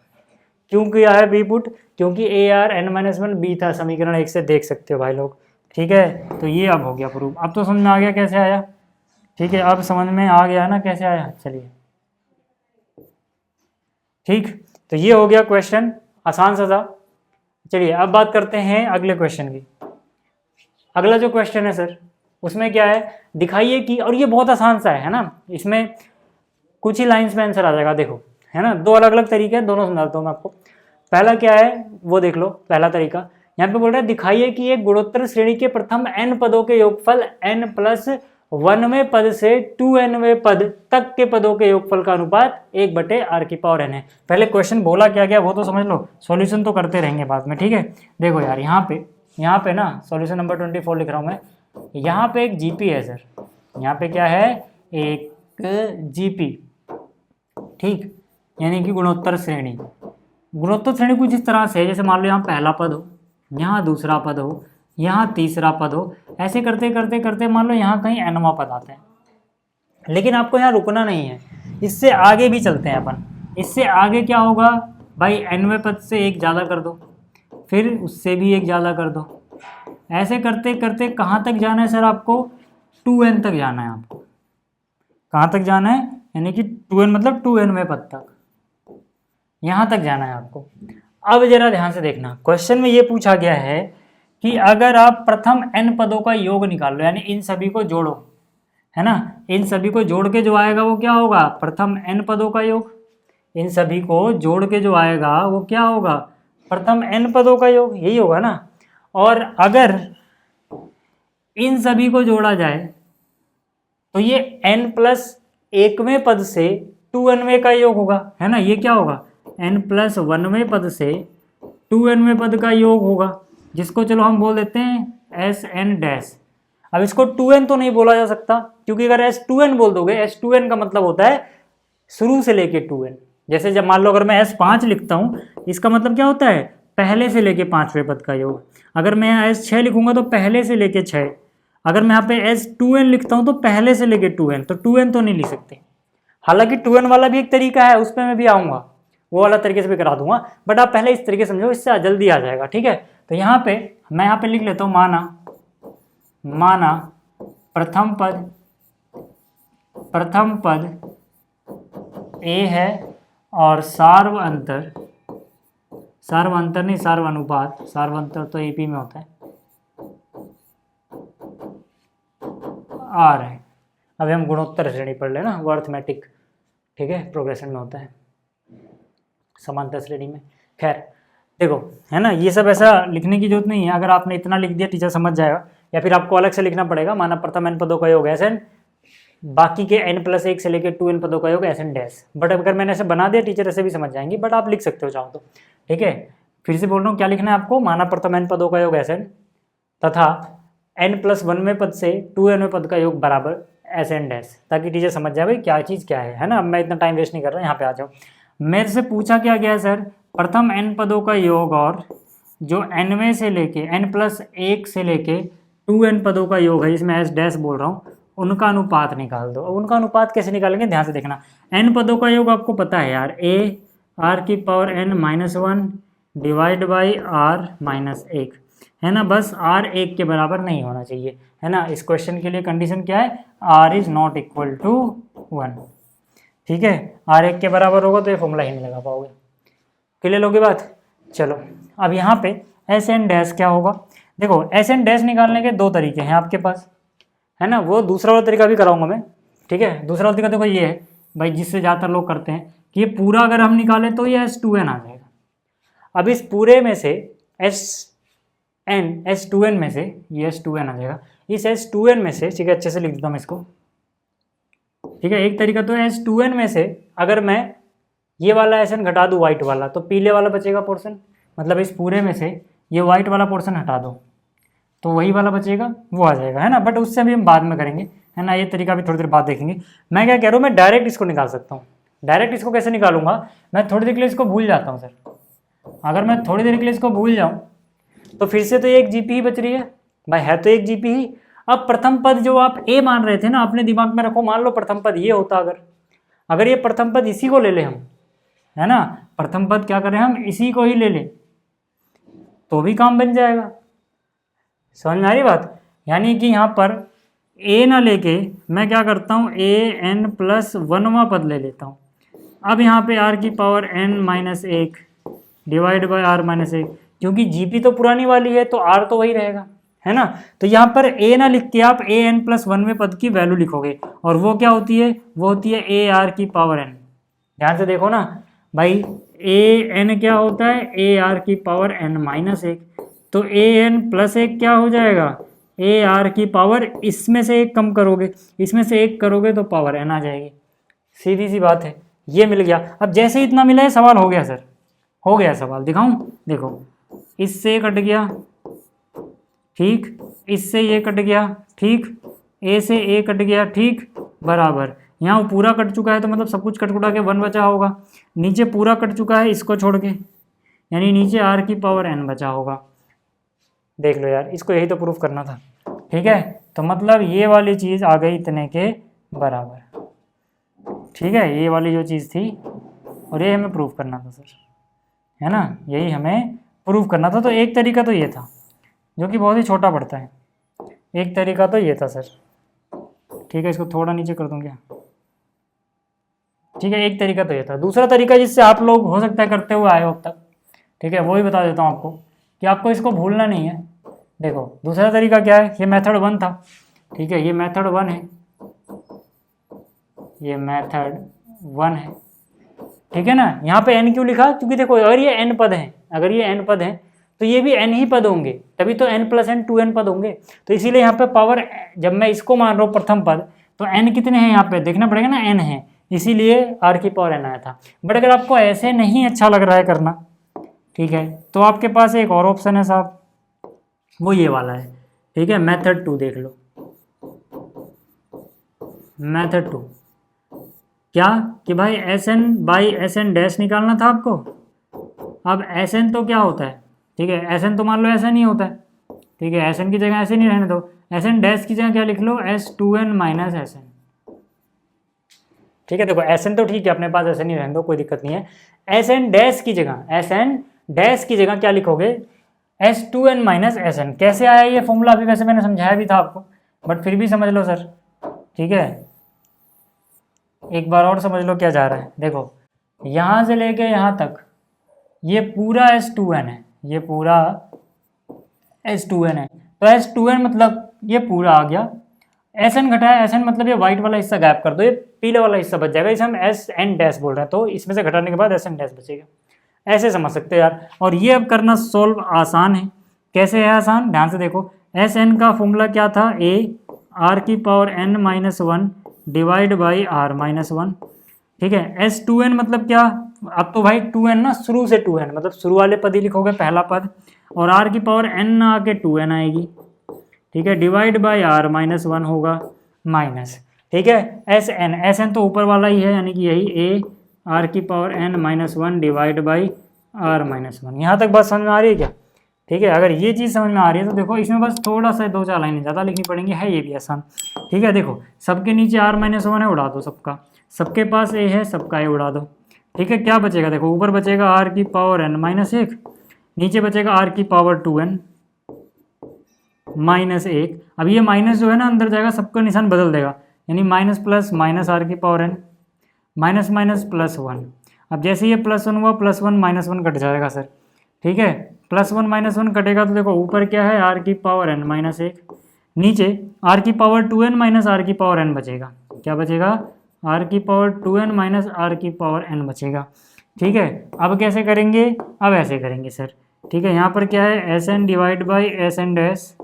क्यों किया है बी पुट, क्योंकि A R N minus one B था, समीकरण 1 से देख सकते हो भाई लोग, ठीक है। तो ये अब हो गया प्रूफ। अब तो समझ में आ गया कैसे आया, ठीक है। अब समझ में आ गया ना कैसे आया, चलिए ठीक। तो ये हो गया क्वेश्चन, आसान सा था। चलिए अब बात करते हैं अगले क्वेश्चन की। अगला जो क्वेश्चन है सर, उसमें क्या है, दिखाइए कि, और ये बहुत आसान सा है ना, इसमें कुछ ही लाइंस में आंसर आ जाएगा, देखो है ना। दो अलग अलग तरीके हैं, दोनों समझाता हूँ मैं आपको। पहला क्या है वो देख लो, पहला तरीका यहाँ पे बोल रहा है दिखाइए कि एक गुणोत्तर श्रेणी के प्रथम n पदों के योगफल n प्लस 1वें पद से 2nवें पद तक के पदों के योगफल का अनुपात 1/r की पावर n है। पहले क्वेश्चन बोला क्या गया वो तो समझ लो, सॉल्यूशन तो करते रहेंगे बाद में, ठीक है। देखो यार यहाँ पे ना सॉल्यूशन नंबर 24 लिख रहा हूँ मैं। यहाँ पे एक जीपी है सर, यहाँ पे क्या है, एक जीपी, ठीक, यानी कि गुणोत्तर श्रेणी। गुणोत्तर श्रेणी कुछ इस तरह से है, जैसे मान लो यहाँ पहला पद हो, यहाँ दूसरा पद हो, यहाँ तीसरा पद हो, ऐसे करते करते करते मान लो यहाँ कहीं nवां पद आता है। लेकिन आपको यहाँ रुकना नहीं है, इससे आगे भी चलते हैं अपन। इससे आगे क्या होगा भाई, nवें पद से एक ज़्यादा कर दो, फिर उससे भी एक ज़्यादा कर दो, ऐसे करते करते कहाँ तक जाना है सर आपको, 2n तक जाना है आपको। कहाँ तक जाना है, यानी कि 2n मतलब 2nवें पद तक, यहाँ तक जाना है आपको। अब जरा ध्यान से देखना, क्वेश्चन में ये पूछा गया है कि अगर आप प्रथम n पदों का योग निकाल लो, यानी इन सभी को जोड़ो, है ना, इन सभी को जोड़ के जो आएगा वो क्या होगा, प्रथम n पदों का योग। इन सभी को जोड़ के जो आएगा वो क्या होगा, प्रथम n पदों का योग, यही होगा ना। और अगर इन सभी को जोड़ा जाए तो ये n प्लस 1वें पद से 2nवें का योग होगा, है ना। ये क्या होगा, n प्लस 1वें पद से 2nवें पद का योग होगा, जिसको चलो हम बोल देते हैं Sn डैश। अब इसको 2n तो नहीं बोला जा सकता, क्योंकि अगर S2n बोल दोगे, S2n का मतलब होता है शुरू से लेके 2n। जैसे जब मान लो अगर मैं S5 लिखता हूँ, इसका मतलब क्या होता है, पहले से लेके 5वें पद का योग। अगर मैं यहाँ S6 लिखूंगा तो पहले से लेके 6। अगर मैं यहाँ पे S2n लिखता हूँ तो पहले से लेके 2n, तो 2n तो नहीं लिख सकते। हालांकि 2n वाला भी एक तरीका है, उस पर मैं भी आऊँगा, वो वाला तरीके से भी करा दूंगा, बट आप पहले इस तरीके समझो, इससे जल्दी आ जाएगा, ठीक है। तो यहाँ पे मैं यहाँ पे लिख लेता हूँ, माना प्रथम पद a है और सार्व अनुपात तो AP में होता है R है। अभी हम गुणोत्तर श्रेणी पढ़ लेना, वो अर्थमेटिक, ठीक है, प्रोग्रेशन में होता है, समांतर श्रेणी में। खैर देखो, है ना, ये सब ऐसा लिखने की जरूरत नहीं है। अगर आपने इतना लिख दिया टीचर समझ जाएगा, या फिर आपको अलग से लिखना पड़ेगा, माना प्रथम n पदों का योग Sn, बाकी के n प्लस 1 से लेकर 2n पदों का योग Sn डैश। बट अगर मैंने ऐसे बना दिया टीचर ऐसे भी समझ जाएंगी, बट आप लिख सकते हो चाहो तो, ठीक है। फिर से बोल रहा हूँ, क्या लिखना है आपको, माना प्रथम n पदों का योग Sn तथा n प्लस 1वें पद से 2nवें पद का योग बराबर Sn डैश, ताकि टीचर समझ जाए भाई क्या चीज़ क्या है ना। अब मैं इतना टाइम वेस्ट नहीं कर रहा, यहाँ पे आ जाओ। मेरे से पूछा क्या गया सर, प्रथम n पदों का योग और जो nवें से लेके n प्लस 1 से लेके 2n पदों का योग है, जिसमें S डैश बोल रहा हूँ, उनका अनुपात निकाल दो। अब उनका अनुपात कैसे निकालेंगे, ध्यान से देखना। n पदों का योग आपको पता है यार, a r की power n minus 1 divide by r minus 1, है ना। बस r 1 के बराबर नहीं होना चाहिए, है ना। इस क्वेश्चन के लिए कंडीशन क्या है, r is not equal to 1, ठीक है। r 1 के बराबर होगा तो ये फॉर्मूला ही नहीं लगा पाओगे। क्लियर होगी बात। चलो अब यहाँ पे Sn डैश क्या होगा, देखो Sn डैश निकालने के दो तरीके हैं आपके पास, है ना। वो दूसरा वाला तरीका भी कराऊंगा मैं, ठीक है। दूसरा तरीका देखो ये है भाई, जिससे ज़्यादातर लोग करते हैं कि ये पूरा अगर हम निकालें तो ये S2N आ जाएगा। अब इस पूरे में से S2N में से ये S2N आ जाएगा। इस S2N में से, ठीक है, अच्छे से लिख देता हूँ इसको, ठीक है। एक तरीका तो S2N में से अगर मैं ये वाला SN घटा दूँ वाइट वाला, तो पीले वाला बचेगा पोर्शन, मतलब इस पूरे में से ये वाइट वाला पोर्शन हटा दो तो वही वाला बचेगा, वो आ जाएगा, है ना। बट उससे अभी हम बाद में करेंगे, है ना। ये तरीका भी थोड़ी देर बाद देखेंगे। मैं क्या कह रहा हूँ, मैं डायरेक्ट इसको निकाल सकता हूँ। डायरेक्ट इसको कैसे निकालूंगा, मैं थोड़ी देर के लिए इसको भूल जाता हूँ सर। अगर मैं थोड़ी देर के लिए इसको भूल जाऊँ तो फिर से तो एक GP ही बच रही है भाई, है तो एक GP ही। अब प्रथम पद जो आप A मान रहे थे ना, अपने दिमाग में रखो, मान लो प्रथम पद ये होता, अगर ये प्रथम पद इसी को ले ले हम, है ना, प्रथम पद क्या करें हम, इसी को ही ले लें तो भी काम बन जाएगा। समझ में आ रही बात? यानी कि यहाँ पर A ना लेके मैं क्या करता हूँ, AN+1वां पद ले लेता हूँ। अब यहाँ पे R⁻n-1 डिवाइड बाय R-1, क्योंकि GP तो पुरानी वाली है तो R तो वही रहेगा, है ना। तो यहाँ पर A ना लिख के आप AN+1वें पद की वैल्यू लिखोगे, और वो क्या होती है, वो होती है AR⁻n। ध्यान से देखो ना भाई, AN क्या होता है, AR⁻n-1, तो AN+1 क्या हो जाएगा, AR⁻, इसमें से एक कम करोगे, इसमें से एक करोगे तो पावर n आ जाएगी। सीधी सी बात है, ये मिल गया। अब जैसे ही इतना मिला है, सवाल हो गया सर, हो गया सवाल। दिखाऊं, देखो, इससे कट गया, ठीक, इससे ये कट गया, ठीक, A से A कट गया, ठीक, बराबर। यहाँ वो पूरा कट चुका है तो मतलब सब कुछ कट कुटा के 1 बचा होगा। नीचे पूरा कट चुका है इसको छोड़ के, यानी नीचे R⁻n बचा होगा। देख लो यार, इसको यही तो प्रूफ करना था, ठीक है। तो मतलब ये वाली चीज़ आ गई इतने के बराबर, ठीक है, ये वाली जो चीज़ थी, और ये हमें प्रूफ करना था सर, है ना, यही हमें प्रूफ करना था। तो एक तरीका तो ये था जो कि बहुत ही छोटा पड़ता है, एक तरीका तो ये था सर, ठीक है। इसको थोड़ा नीचे कर दूँ क्या, ठीक है। एक तरीका तो ये था। दूसरा तरीका जिससे आप लोग हो सकता है करते हुए आए हो अब तक, ठीक है, वो ही बता देता हूँ आपको कि आपको इसको भूलना नहीं है। देखो दूसरा तरीका क्या है, ये मेथड 1 था, ठीक है, ये मेथड 1 है, ये मेथड 1 है, ठीक है ना। यहाँ पे n क्यों लिखा, क्योंकि देखो अगर ये n पद हैं, अगर ये n पद हैं तो ये भी n ही पद होंगे, तभी तो n+n 2n पद होंगे। तो इसीलिए यहाँ पे पावर, जब मैं इसको मान रहा हूँ प्रथम पद, तो n कितने हैं यहाँ पे देखना पड़ेगा ना, n है, इसीलिए R⁻n आया था। बट अगर आपको ऐसे नहीं अच्छा लग रहा है करना, ठीक है, तो आपके पास एक और ऑप्शन है साहब, वो ये वाला है, ठीक है। मेथड 2 देख लो, मेथड 2 क्या कि भाई SN/SN' निकालना था आपको। अब SN तो क्या होता है, ठीक है, SN तो मान लो SN ही होता है, ठीक है, SN की जगह ऐसे नहीं रहने दो, SN' की जगह क्या लिख लो, S2N - SN, ठीक है। देखो SN तो ठीक है अपने पास, SN ही रहने दो, कोई दिक्कत नहीं है। SN' की जगह क्या लिखोगे, S2N - SN। कैसे आया ये फॉर्मूला, अभी वैसे मैंने समझाया भी था आपको, बट फिर भी समझ लो सर, ठीक है, एक बार और समझ लो क्या जा रहा है। देखो यहाँ से लेके यहाँ तक ये पूरा S2N है, ये पूरा S2N है, तो S2N मतलब ये पूरा आ गया। SN घटाया, SN मतलब ये व्हाइट वाला हिस्सा गायब कर दो, ये पीले वाला हिस्सा बच जाएगा, इसे हम SN' बोल रहे हैं, तो इसमें से घटाने के बाद SN' बचेगा। ऐसे समझ सकते हो यार। और ये अब करना सोल्व आसान है। कैसे है आसान, ध्यान से देखो। SN का फॉर्मूला क्या था, AR⁻n-1 डिवाइड बाई R-1, ठीक है। S2N मतलब क्या, अब तो भाई 2n ना, शुरू से 2n, मतलब शुरू वाले पद ही लिखोगे पहला पद, और R⁻n आके 2n आएगी, ठीक है, डिवाइड बाई R-1 होगा माइनस, ठीक है। SN तो ऊपर वाला ही है, यानी कि यही AR⁻n-1 डिवाइड बाई R-1। यहाँ तक बात समझ में आ रही है क्या, ठीक है। अगर ये चीज़ समझ में आ रही है तो देखो इसमें बस थोड़ा सा 2-4 लाइनें ज़्यादा लिखनी पड़ेंगी, है ये भी आसान, ठीक है। देखो सबके नीचे R-1 है, उड़ा दो सबका, सबके पास A है, सबका A उड़ा दो, ठीक है। क्या बचेगा, देखो ऊपर बचेगा R⁻n-1, नीचे बचेगा R⁻2n -1। अब ये माइनस जो है ना अंदर जाएगा, सबका निशान बदल देगा, यानी minus plus minus R⁻n minus minus +1। अब जैसे ये +1 हुआ, +1 -1 कट जाएगा सर, ठीक है। +1 -1 कटेगा तो देखो ऊपर क्या है, R⁻n -1, नीचे R⁻2n - R⁻n बचेगा, क्या बचेगा, आर की पावर 2n माइनस आर की पावर n बचेगा। ठीक है, अब कैसे करेंगे, अब ऐसे करेंगे सर। ठीक है, यहाँ पर क्या है, S N divide by S N dash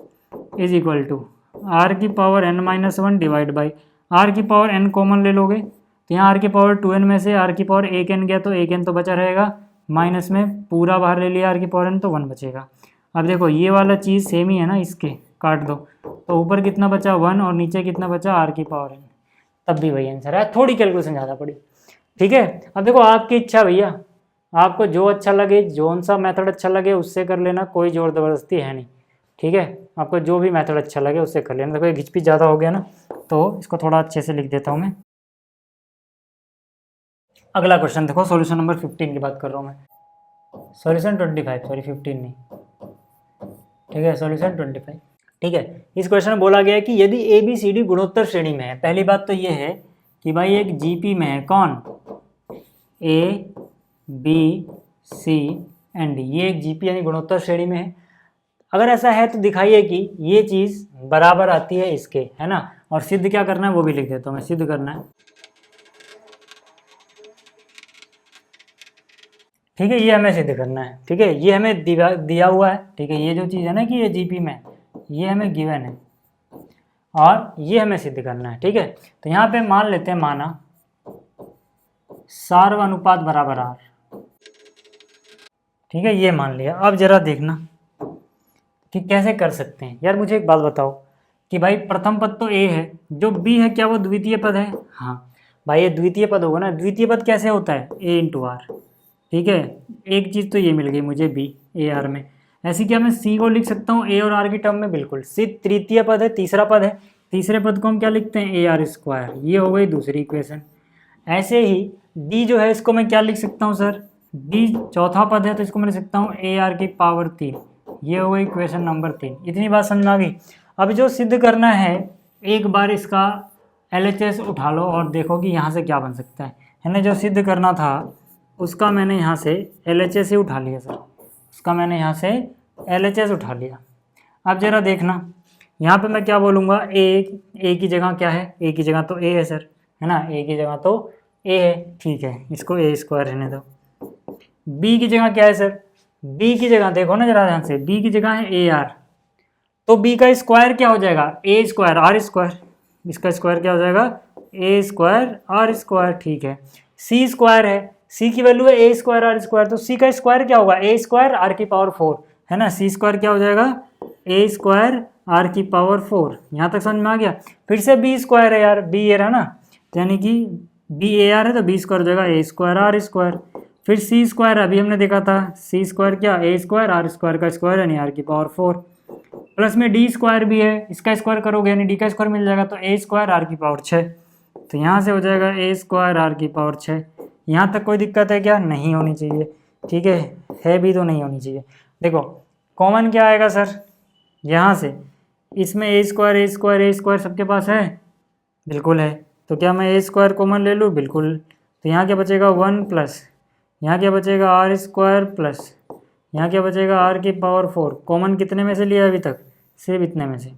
is equal to R की power n minus 1 divide by R की पावर n कॉमन ले लोगे तो यहाँ आर की पावर 2n में से आर की पावर 1n गया तो 1n तो बचा रहेगा, माइनस में पूरा बाहर ले लिया आर की पावर n तो 1 बचेगा। अब देखो ये वाला चीज़ सेम ही है ना, इसके काट दो तो ऊपर कितना बचा 1 और नीचे कितना बचा आर की पावर n, तब भी वही आंसर है, थोड़ी कैलकुलेशन ज़्यादा पड़ी। ठीक है, अब देखो आपकी इच्छा भैया, आपको जो अच्छा लगे, जौन सा मेथड अच्छा लगे उससे कर लेना, कोई जोर ज़बरदस्ती है नहीं। ठीक है, आपको जो भी मेथड अच्छा लगे उससे कर लेना। देखो ये घिचपिच ज़्यादा हो गया ना, तो इसको थोड़ा अच्छे से लिख देता हूँ मैं। अगला क्वेश्चन देखो, सॉल्यूशन नंबर 15 की बात कर रहा हूँ मैं, सॉल्यूशन 25, सॉरी 15 नहीं, ठीक है, सॉल्यूशन 25। ठीक है, इस क्वेश्चन में बोला गया है कि यदि ए बी सी डी गुणोत्तर श्रेणी में है। पहली बात तो ये है कि भाई एक जीपी में है, कौन, A B C and D, ये एक जीपी यानी गुणोत्तर श्रेणी में है। अगर ऐसा है तो दिखाइए कि ये चीज़ बराबर आती है इसके, है ना, और सिद्ध क्या करना है वो भी लिख देता हूँ मैं, सिद्ध करना है। ठीक है, ये हमें सिद्ध करना है। ठीक है, ये हमें दिया हुआ है। ठीक है, ये जो चीज़ है ना कि ये जीपी में, ये हमें गिवन है और ये हमें सिद्ध करना है। ठीक है, तो यहाँ पे मान लेते हैं, माना सार्वनुपात बराबर आर। ठीक है, ये मान लिया। अब जरा देखना कि कैसे कर सकते हैं। यार मुझे एक बात बताओ कि भाई प्रथम पद तो ए है, जो बी है क्या वो द्वितीय पद है? हाँ भाई, ये द्वितीय पद होगा ना। द्वितीय पद कैसे होता है, ए इंटू आर। ठीक है, एक चीज़ तो ये मिल गई मुझे बी ए आर में। ऐसी क्या मैं सी को लिख सकता हूँ ए और आर की टर्म में? बिल्कुल। सी तृतीय पद है, तीसरा पद है। तीसरे पद को हम क्या लिखते हैं, ए आर स्क्वायर। ये हो गई दूसरी इक्वेशन। ऐसे ही डी जो है इसको मैं क्या लिख सकता हूँ सर, डी चौथा पद है तो इसको मैं लिख सकता हूँ ए आर की पावर 3। ये हो गई इक्वेशन नंबर 3। इतनी बात समझ में आ गई। अब जो सिद्ध करना है, एक बार इसका LHS उठा लो और देखो कि यहाँ से क्या बन सकता है ना। जो सिद्ध करना था उसका मैंने यहाँ से LHS ही उठा लिया सर, उसका मैंने यहाँ से LHS उठा लिया। अब जरा देखना, यहाँ पे मैं क्या बोलूँगा, ए की जगह क्या है, ए की जगह तो ए है सर, है ना, ए की जगह तो ए है। ठीक है, इसको ए स्क्वायर रहने दो। बी की जगह क्या है सर, बी की जगह देखो ना जरा ध्यान से, बी की जगह है ए आर, तो बी का स्क्वायर क्या हो जाएगा, ए स्क्वायर आर स्क्वायर। इसका स्क्वायर क्या हो जाएगा, ए स्क्वायर आर स्क्वायर। ठीक है, सी स्क्वायर है, सी की वैल्यू है ए स्क्वायर आर स्क्वायर, तो सी का स्क्वायर क्या होगा, ए स्क्वायर आर की पावर 4, है ना। सी स्क्वायर क्या हो जाएगा, ए स्क्वायर आर की पावर 4। यहाँ तक समझ में आ गया। फिर से बी स्क्वायर है यार, बी ए है ना, यानी कि बी ए आर है तो बी स्क्वायर हो जाएगा ए स्क्वायर आर स्क्वायर। फिर सी स्क्वायर अभी हमने देखा था, सी स्क्वायर क्या, ए स्क्वायर आर स्क्वायर का स्क्वायर यानी आर की पावर 4। प्लस में डी स्क्वायर भी है, इसका स्क्वायर करोगे यानी डी का स्क्वायर मिल जाएगा, तो ए स्क्वायर आर की पावर 6। तो यहाँ से हो जाएगा ए स्क्वायर आर की पावर 6। यहाँ तक कोई दिक्कत है क्या, नहीं होनी चाहिए। ठीक है भी तो नहीं होनी चाहिए। देखो कॉमन क्या आएगा सर, यहाँ से इसमें ए स्क्वायर सबके पास है, बिल्कुल है। तो क्या मैं ए स्क्वायर कॉमन ले लूँ, बिल्कुल। तो यहाँ क्या बचेगा 1 प्लस, यहाँ क्या बचेगा आर स्क्वायर प्लस, यहाँ क्या बचेगा आर की पावर 4। कॉमन कितने में से लिया अभी तक, सिर्फ इतने में से।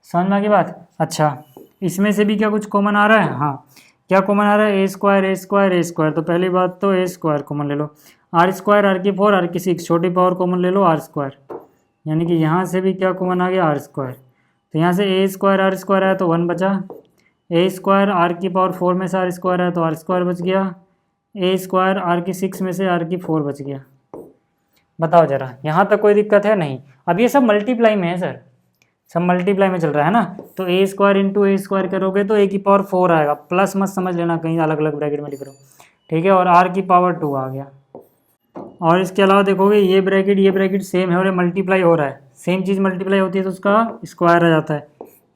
समझ में आ गई बात। अच्छा, इसमें से भी क्या कुछ कॉमन आ रहा है, हाँ क्या कॉमन आ रहा है, ए स्क्वायर। तो पहली बात तो ए स्क्वायर कॉमन ले लो, आर स्क्वायर आर की 4 आर की 6, छोटी पावर कॉमन ले लो आर स्क्वायर, यानी कि यहाँ से भी क्या कॉमन आ गया, आर स्क्वायर। तो यहाँ से ए स्क्वायर आर स्क्वायर आया तो 1 बचा, ए स्क्वायर आर की पावर 4 में से आर स्क्वायर आया तो आर स्क्वायर बच गया, ए स्क्वायर आर की 6 में से आर की 4 बच गया। बताओ जरा, यहाँ तक कोई दिक्कत है? नहीं। अब ये सब मल्टीप्लाई में है सर, सब मल्टीप्लाई में चल रहा है ना, तो ए स्क्वायर इंटू ए स्क्वायर करोगे तो ए की पावर 4 आएगा, प्लस मत समझ लेना कहीं अलग अलग ब्रैकेट में लिख रहा हूँ। ठीक है, और आर की पावर 2 आ गया। और इसके अलावा देखोगे ये ब्रैकेट सेम है और ये मल्टीप्लाई हो रहा है। सेम चीज़ मल्टीप्लाई होती है तो उसका स्क्वायर आ जाता है,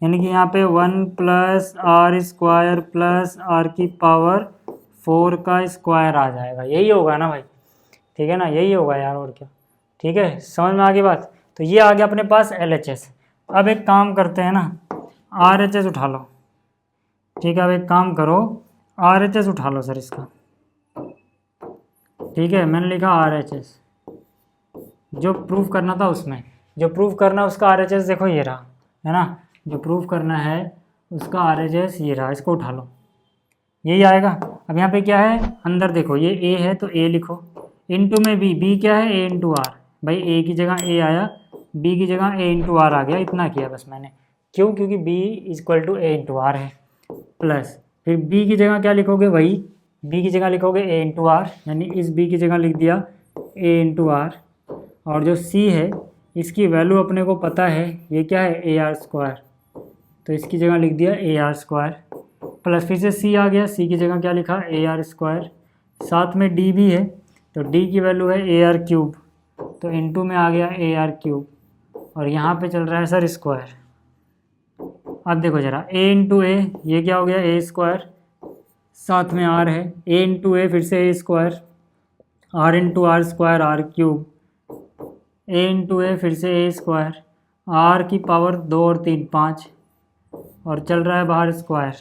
यानी कि यहाँ पे 1 plus R square plus R की पावर 4 का स्क्वायर आ जाएगा। यही होगा ना भाई, ठीक है ना, यही होगा यार, और क्या। ठीक है, समझ में आ गई बात। तो ये आ गया अपने पास LHS। अब एक काम करते हैं ना, RHS उठा लो। ठीक है, अब एक काम करो, RHS उठा लो सर इसका। ठीक है, मैंने लिखा RHS, जो प्रूफ करना था उसमें, जो प्रूफ करना है उसका RHS देखो ये रहा, है ना, जो प्रूफ करना है उसका RHS ये रहा, इसको उठा लो। यही आएगा। अब यहाँ पे क्या है, अंदर देखो ये a है तो a लिखो, इनटू में b क्या है a इंटू आर। भाई a की जगह a आया, b की जगह a इंटू आर आ गया, इतना किया बस मैंने। क्यों? क्योंकि b equal to a into R है। प्लस फिर b की जगह क्या लिखोगे, वही b की जगह लिखोगे a इंटू आर, यानी इस b की जगह लिख दिया a इंटू आर। और जो c है इसकी वैल्यू अपने को पता है, ये क्या है ए आर स्क्वायर, तो इसकी जगह लिख दिया ए आर स्क्वायर। प्लस फिर से c आ गया, c की जगह क्या लिखा ए आर स्क्वायर, साथ में d भी है तो d की वैल्यू है ए आर क्यूब, तो इनटू में आ गया ए आर क्यूब, और यहाँ पे चल रहा है सर स्क्वायर। अब देखो जरा a इंटू ए, ये क्या हो गया ए स्क्वायर, साथ में r है, a इंटू ए फिर से A square, r into R square R cube, a into A फिर से ए स्क्वायर, r की पावर 2 और 3 5, और चल रहा है बाहर स्क्वायर।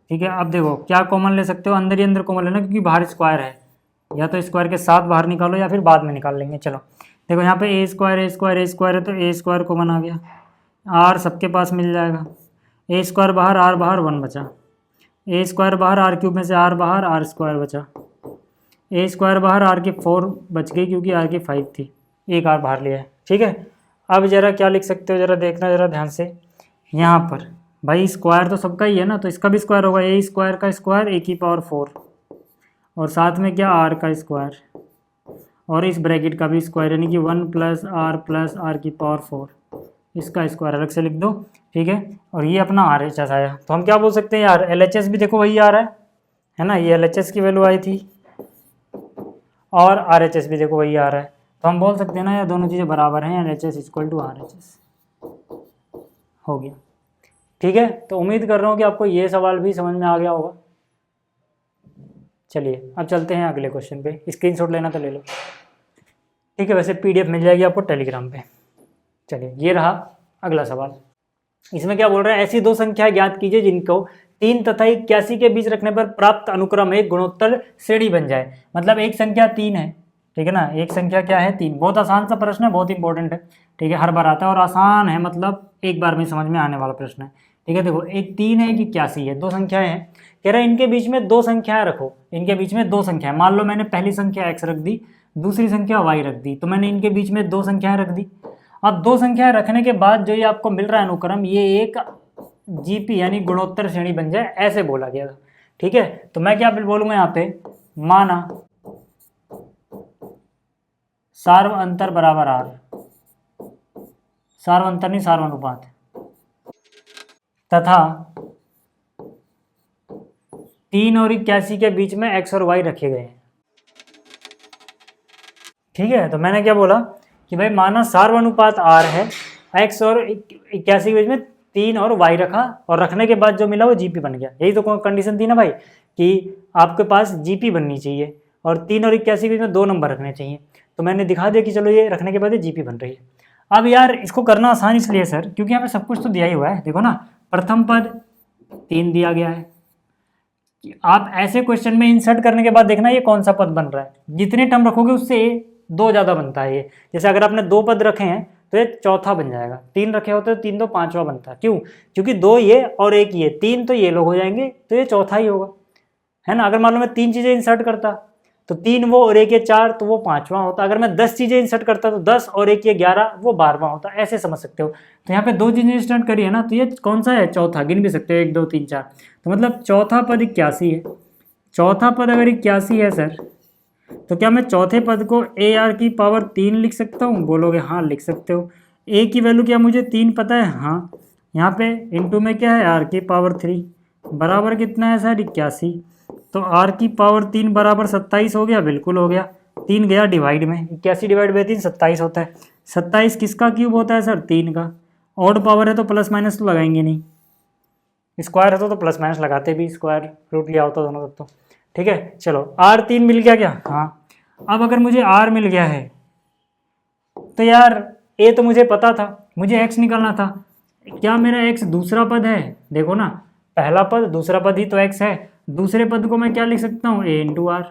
ठीक है, अब देखो क्या कॉमन ले सकते हो, अंदर ही अंदर कॉमन लेना क्योंकि बाहर स्क्वायर है, या तो स्क्वायर के साथ बाहर निकालो या फिर बाद में निकाल लेंगे। चलो देखो यहाँ पे ए स्क्वायर ए स्क्वायर ए स्क्वायर है तो ए स्क्वायर कॉमन आ गया, आर सबके पास मिल जाएगा, ए स्क्वायर बाहर आर बाहर 1 बचा, ए स्क्वायर बाहर आर क्यूब में से आर बाहर आर स्क्वायर बचा, ए स्क्वायर बाहर आर की 4 बच गई क्योंकि आर की 5 थी, एक आर बाहर लिया है। ठीक है, अब जरा क्या लिख सकते हो, जरा देखना जरा ध्यान से। यहाँ पर भाई स्क्वायर तो सबका ही है ना, तो इसका भी स्क्वायर होगा, ए स्क्वायर का स्क्वायर ए की पावर 4, और साथ में क्या आर का स्क्वायर, और इस ब्रैकेट का भी स्क्वायर, यानी कि 1 प्लस आर की पावर 4, इसका स्क्वायर अलग से लिख दो। ठीक है, और ये अपना आर एच एस आया, तो हम क्या बोल सकते हैं यार, एल एच एस भी देखो वही आ रहा है ना, ये एल एच एस की वैल्यू आई थी, और आर एच एस भी देखो वही आ रहा है, तो हम बोल सकते हैं ना यार दोनों चीज़ें बराबर हैं, L H S equal to R H S हो गया। ठीक है, तो उम्मीद कर रहा हूँ कि आपको ये सवाल भी समझ में आ गया होगा। चलिए अब चलते हैं अगले क्वेश्चन पे, स्क्रीनशॉट लेना तो ले लो। ठीक है, वैसे पीडीएफ मिल जाएगी आपको टेलीग्राम पे। चलिए ये रहा अगला सवाल, इसमें क्या बोल रहा है, ऐसी दो संख्याएं ज्ञात कीजिए जिनको 3 तथा 81 के बीच रखने पर प्राप्त अनुक्रम एक गुणोत्तर श्रेणी बन जाए। मतलब एक संख्या 3 है, ठीक है ना, एक संख्या क्या है 3। बहुत आसान सा प्रश्न है, बहुत इंपॉर्टेंट है। ठीक है, हर बार आता है और आसान है, मतलब एक बार में समझ में आने वाला प्रश्न है। ठीक है, देखो एक 3 है, एक 81 है, दो संख्याएं हैं, कह रहा है इनके बीच में दो संख्याएं रखो, इनके बीच में दो संख्याएं। मान लो मैंने पहली संख्या x रख दी, दूसरी संख्या y रख दी, तो मैंने इनके बीच में दो संख्याएं रख दी। अब दो संख्याएं रखने के बाद जो ये आपको मिल रहा है अनुक्रम, ये एक जीपी यानी गुणोत्तर श्रेणी बन जाए, ऐसे बोला गया था। ठीक है, तो मैं क्या बोलूंगा यहाँ पे, माना सार्व अंतर बराबर आर, सार्व अंतर नहीं सार्व अनुपात, तथा 3 और 81 के बीच में x और y रखे गए हैं। ठीक है, तो मैंने क्या बोला कि भाई माना सार्वनुपात r है, x और 81 के बीच में 3 और y रखा, और रखने के बाद जो मिला वो जीपी बन गया। यही तो कंडीशन थी ना भाई, कि आपके पास जीपी बननी चाहिए और 3 और 81 के बीच में 2 नंबर रखने चाहिए। तो मैंने दिखा दिया कि चलो ये रखने के बाद ये जीपी बन रही है। अब यार इसको करना आसान इसलिए सर क्योंकि यहाँ पे सब कुछ तो दिया ही हुआ है। देखो ना, प्रथम पद 3 दिया गया है, आप ऐसे क्वेश्चन में इंसर्ट करने के बाद देखना ये कौन सा पद बन रहा है। जितने टर्म रखोगे उससे 2 ज़्यादा बनता है ये। जैसे अगर आपने 2 पद रखे हैं तो ये चौथा बन जाएगा, 3 रखे होते तो 3 2 5वां बनता है। क्यों? क्योंकि 2 ये और 1 ये, 3 तो ये लोग हो जाएंगे, तो ये चौथा ही होगा, है ना। अगर मान लो मैं 3 चीज़ें इंसर्ट करता तो 3 वो और 1 ये 4, तो वो 5वां होता। अगर मैं 10 चीज़ें इंसर्ट करता तो 10 और 1 ये 11, वो 12वां होता। ऐसे समझ सकते हो। तो यहाँ पे 2 चीज़ें इंसर्ट करी है ना, तो ये कौन सा है, चौथा। गिन भी सकते हो 1 2 3 4, तो मतलब चौथा पद 81 है। चौथा पद अगर 81 है सर, तो क्या मैं चौथे पद को ए आर की पावर 3 लिख सकता हूँ? बोलोगे हाँ लिख सकते हो। ए की वैल्यू क्या मुझे 3 पता है, हाँ। यहाँ पे इंटू में क्या है, आर की पावर 3 बराबर कितना है सर, 81। तो आर की पावर 3 बराबर 27 हो गया, बिल्कुल हो गया। 3 गया डिवाइड में, 81 डिवाइड बाई 3 27 होता है। 27 किसका क्यूब होता है सर, 3 का। ऑड पावर है तो प्लस माइनस तो लगाएंगे नहीं, स्क्वायर है तो प्लस माइनस लगाते भी, स्क्वायर रूट लिया होता दोनों तब तो। ठीक है, चलो आर 3 मिल गया क्या, हाँ। अब अगर मुझे आर मिल गया है तो यार ए तो मुझे पता था, मुझे एक्स निकालना था। क्या मेरा एक्स दूसरा पद है? देखो ना, पहला पद दूसरा पद ही तो एक्स है। दूसरे पद को मैं क्या लिख सकता हूँ, ए इंटू आर,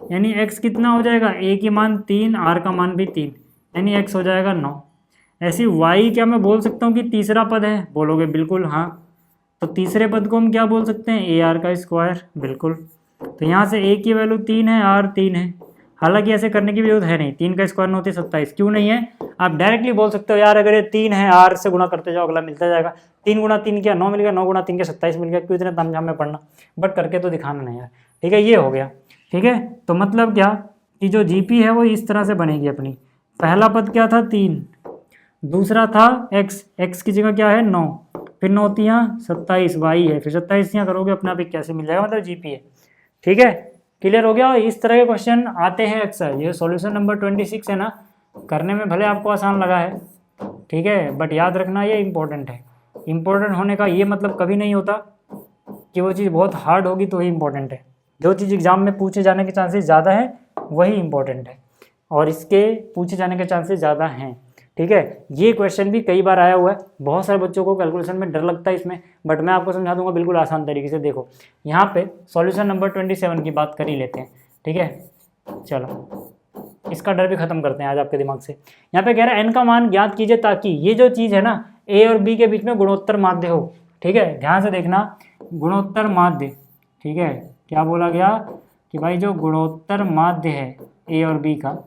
यानी एक्स कितना हो जाएगा, ए की मान 3, आर का मान भी 3, यानी एक्स हो जाएगा 9। ऐसी वाई क्या मैं बोल सकता हूँ कि तीसरा पद है? बोलोगे बिल्कुल हाँ। तो तीसरे पद को हम क्या बोल सकते हैं, ए आर का स्क्वायर। बिल्कुल, तो यहाँ से ए की वैल्यू 3 है, आर 3 है। हालांकि ऐसे करने की जरूरत है नहीं, 3 का स्क्वायर 9 होती 27, क्यों नहीं है। आप डायरेक्टली बोल सकते हो यार अगर ये 3 है, आर से गुणा करते जाओ, अगला मिलता जाएगा। 3 गुणा 3 क्या 9 मिल गया, 9 गुणा 3 के 27 मिल गया, क्यों इतने तामझाम में पढ़ना, बट करके तो दिखाना नहीं यार। ठीक है, ये हो गया। ठीक है, तो मतलब क्या कि जो जीपी है वो इस तरह से बनेगी अपनी। पहला पद क्या था 3, दूसरा था एक्स की जगह क्या है 9, फिर 9 यहाँ 27 वाई है, फिर 27 यहाँ करोगे अपने आप 81 मिल जाएगा, मतलब जीपी है। ठीक है, क्लियर हो गया। इस तरह के क्वेश्चन आते हैं अक्सर। ये सॉल्यूशन नंबर 26 है ना, करने में भले आपको आसान लगा है, ठीक है, बट याद रखना ये इंपॉर्टेंट है। इंपॉर्टेंट होने का ये मतलब कभी नहीं होता कि वो चीज़ बहुत हार्ड होगी तो ही इंपॉर्टेंट है। जो चीज़ एग्जाम में पूछे जाने के चांसेस ज़्यादा है वही इंपॉर्टेंट है, और इसके पूछे जाने के चांसेस ज़्यादा हैं। ठीक है, ये क्वेश्चन भी कई बार आया हुआ है। बहुत सारे बच्चों को कैलकुलेशन में डर लगता है इसमें, बट मैं आपको समझा दूंगा बिल्कुल आसान तरीके से। देखो यहाँ पे सॉल्यूशन नंबर 27 की बात कर ही लेते हैं। ठीक है, चलो इसका डर भी खत्म करते हैं आज आपके दिमाग से। यहाँ पे कह रहा है एन का मान ज्ञात कीजिए ताकि ये जो चीज़ है ना ए और बी के बीच में गुणोत्तर माध्य हो। ठीक है, ध्यान से देखना, गुणोत्तर माध्य। ठीक है, क्या बोला गया कि भाई जो गुणोत्तर माध्य है ए और बी का,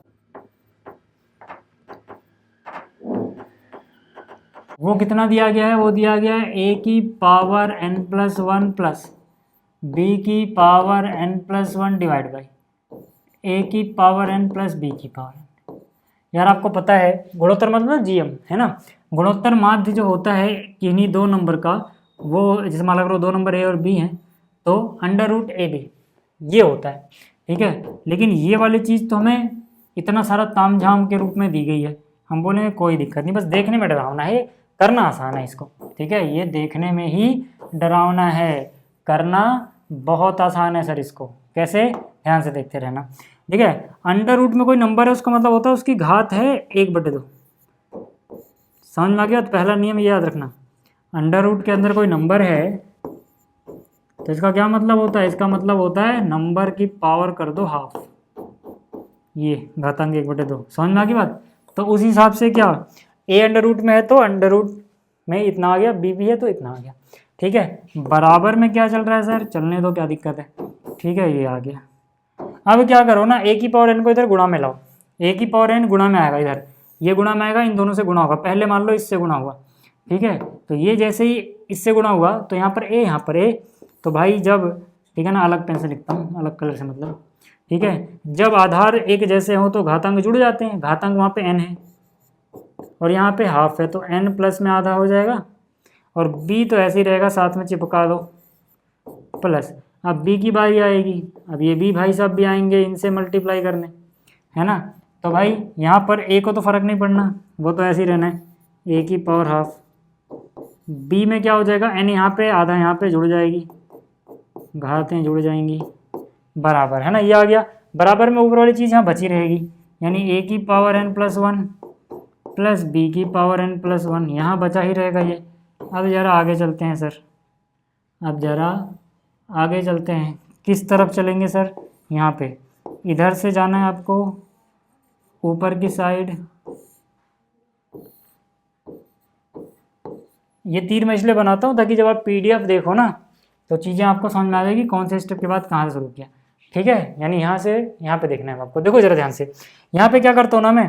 वो कितना दिया गया है, वो दिया गया है ए की पावर n+1 प्लस बी की पावर n+1 डिवाइड बाई ए की पावर n प्लस बी की पावर n। यार आपको पता है गुणोत्तर मतलब जीएम है ना, गुणोत्तर माध्य जो होता है किन्हीं दो नंबर का, वो जैसे मान लो 2 नंबर ए और बी हैं तो √AB ये होता है। ठीक है, लेकिन ये वाली चीज़ तो हमें इतना सारा तामझाम के रूप में दी गई है, हम बोलेंगे कोई दिक्कत नहीं, बस देखने में डरावना है, करना आसान है इसको। ठीक है, ये देखने में ही डरावना है, करना बहुत आसान है सर। इसको कैसे, ध्यान से देखते रहना। ठीक है, अंडर रूट में कोई नंबर है उसका मतलब होता है उसकी घात है 1/2। समझ में आ गया। तो पहला नियम ये याद रखना, अंडर रूट के अंदर कोई नंबर है तो इसका क्या मतलब होता है, इसका मतलब होता है नंबर की पावर कर दो हाफ, ये घातांक 1/2। समझ में आ गई बात। तो उस हिसाब से क्या, ए अंडर रूट में है तो अंडर रूट में इतना आ गया, बी भी है तो इतना आ गया। ठीक है, बराबर में क्या चल रहा है सर, चलने दो क्या दिक्कत है। ठीक है, ये आ गया। अब क्या करो ना, ए की पावर एन को इधर गुणा में लाओ, ए की पावर एन गुणा में आएगा, इधर ये गुणा में आएगा, इन दोनों से गुणा होगा। पहले मान लो इससे गुणा हुआ, ठीक है, तो ये जैसे ही इससे गुणा हुआ तो यहाँ पर ए, यहाँ पर ए, तो भाई जब, ठीक है ना, अलग पेन से लिखता हूँ, अलग कलर से मतलब। ठीक है, जब आधार एक जैसे हो तो घातांक जुड़ जाते हैं, घातांक वहाँ पे n है और यहाँ पे हाफ है, तो n प्लस में आधा हो जाएगा, और b तो ऐसे ही रहेगा, साथ में चिपका दो प्लस। अब b की बारी आएगी, अब ये b भाई साहब भी आएंगे इनसे मल्टीप्लाई करने, है ना। तो भाई यहाँ पर a को तो फ़र्क नहीं पड़ना, वो तो ऐसे ही रहना है, a की पावर हाफ। b में क्या हो जाएगा, n यहाँ पे आधा यहाँ पे जुड़ जाएगी, घातें जुड़ जाएंगी, बराबर, है ना, ये आ गया। बराबर में ऊपर वाली चीज़ यहाँ बची रहेगी, यानी a की पावर n+1 प्लस b की पावर n+1 यहाँ बचा ही रहेगा ये। अब ज़रा आगे चलते हैं सर, अब ज़रा आगे चलते हैं। किस तरफ चलेंगे सर, यहाँ पे इधर से जाना है आपको, ऊपर की साइड। ये तीर मैं इसलिए बनाता हूँ ताकि जब आप PDF देखो ना तो चीज़ें आपको समझ में आ जाएगी कौन से स्टेप के बाद कहाँ से शुरू किया। ठीक है, यानी यहाँ से यहाँ पे देखना है आपको। देखो जरा ध्यान से, यहाँ पे क्या करता हूँ ना मैं,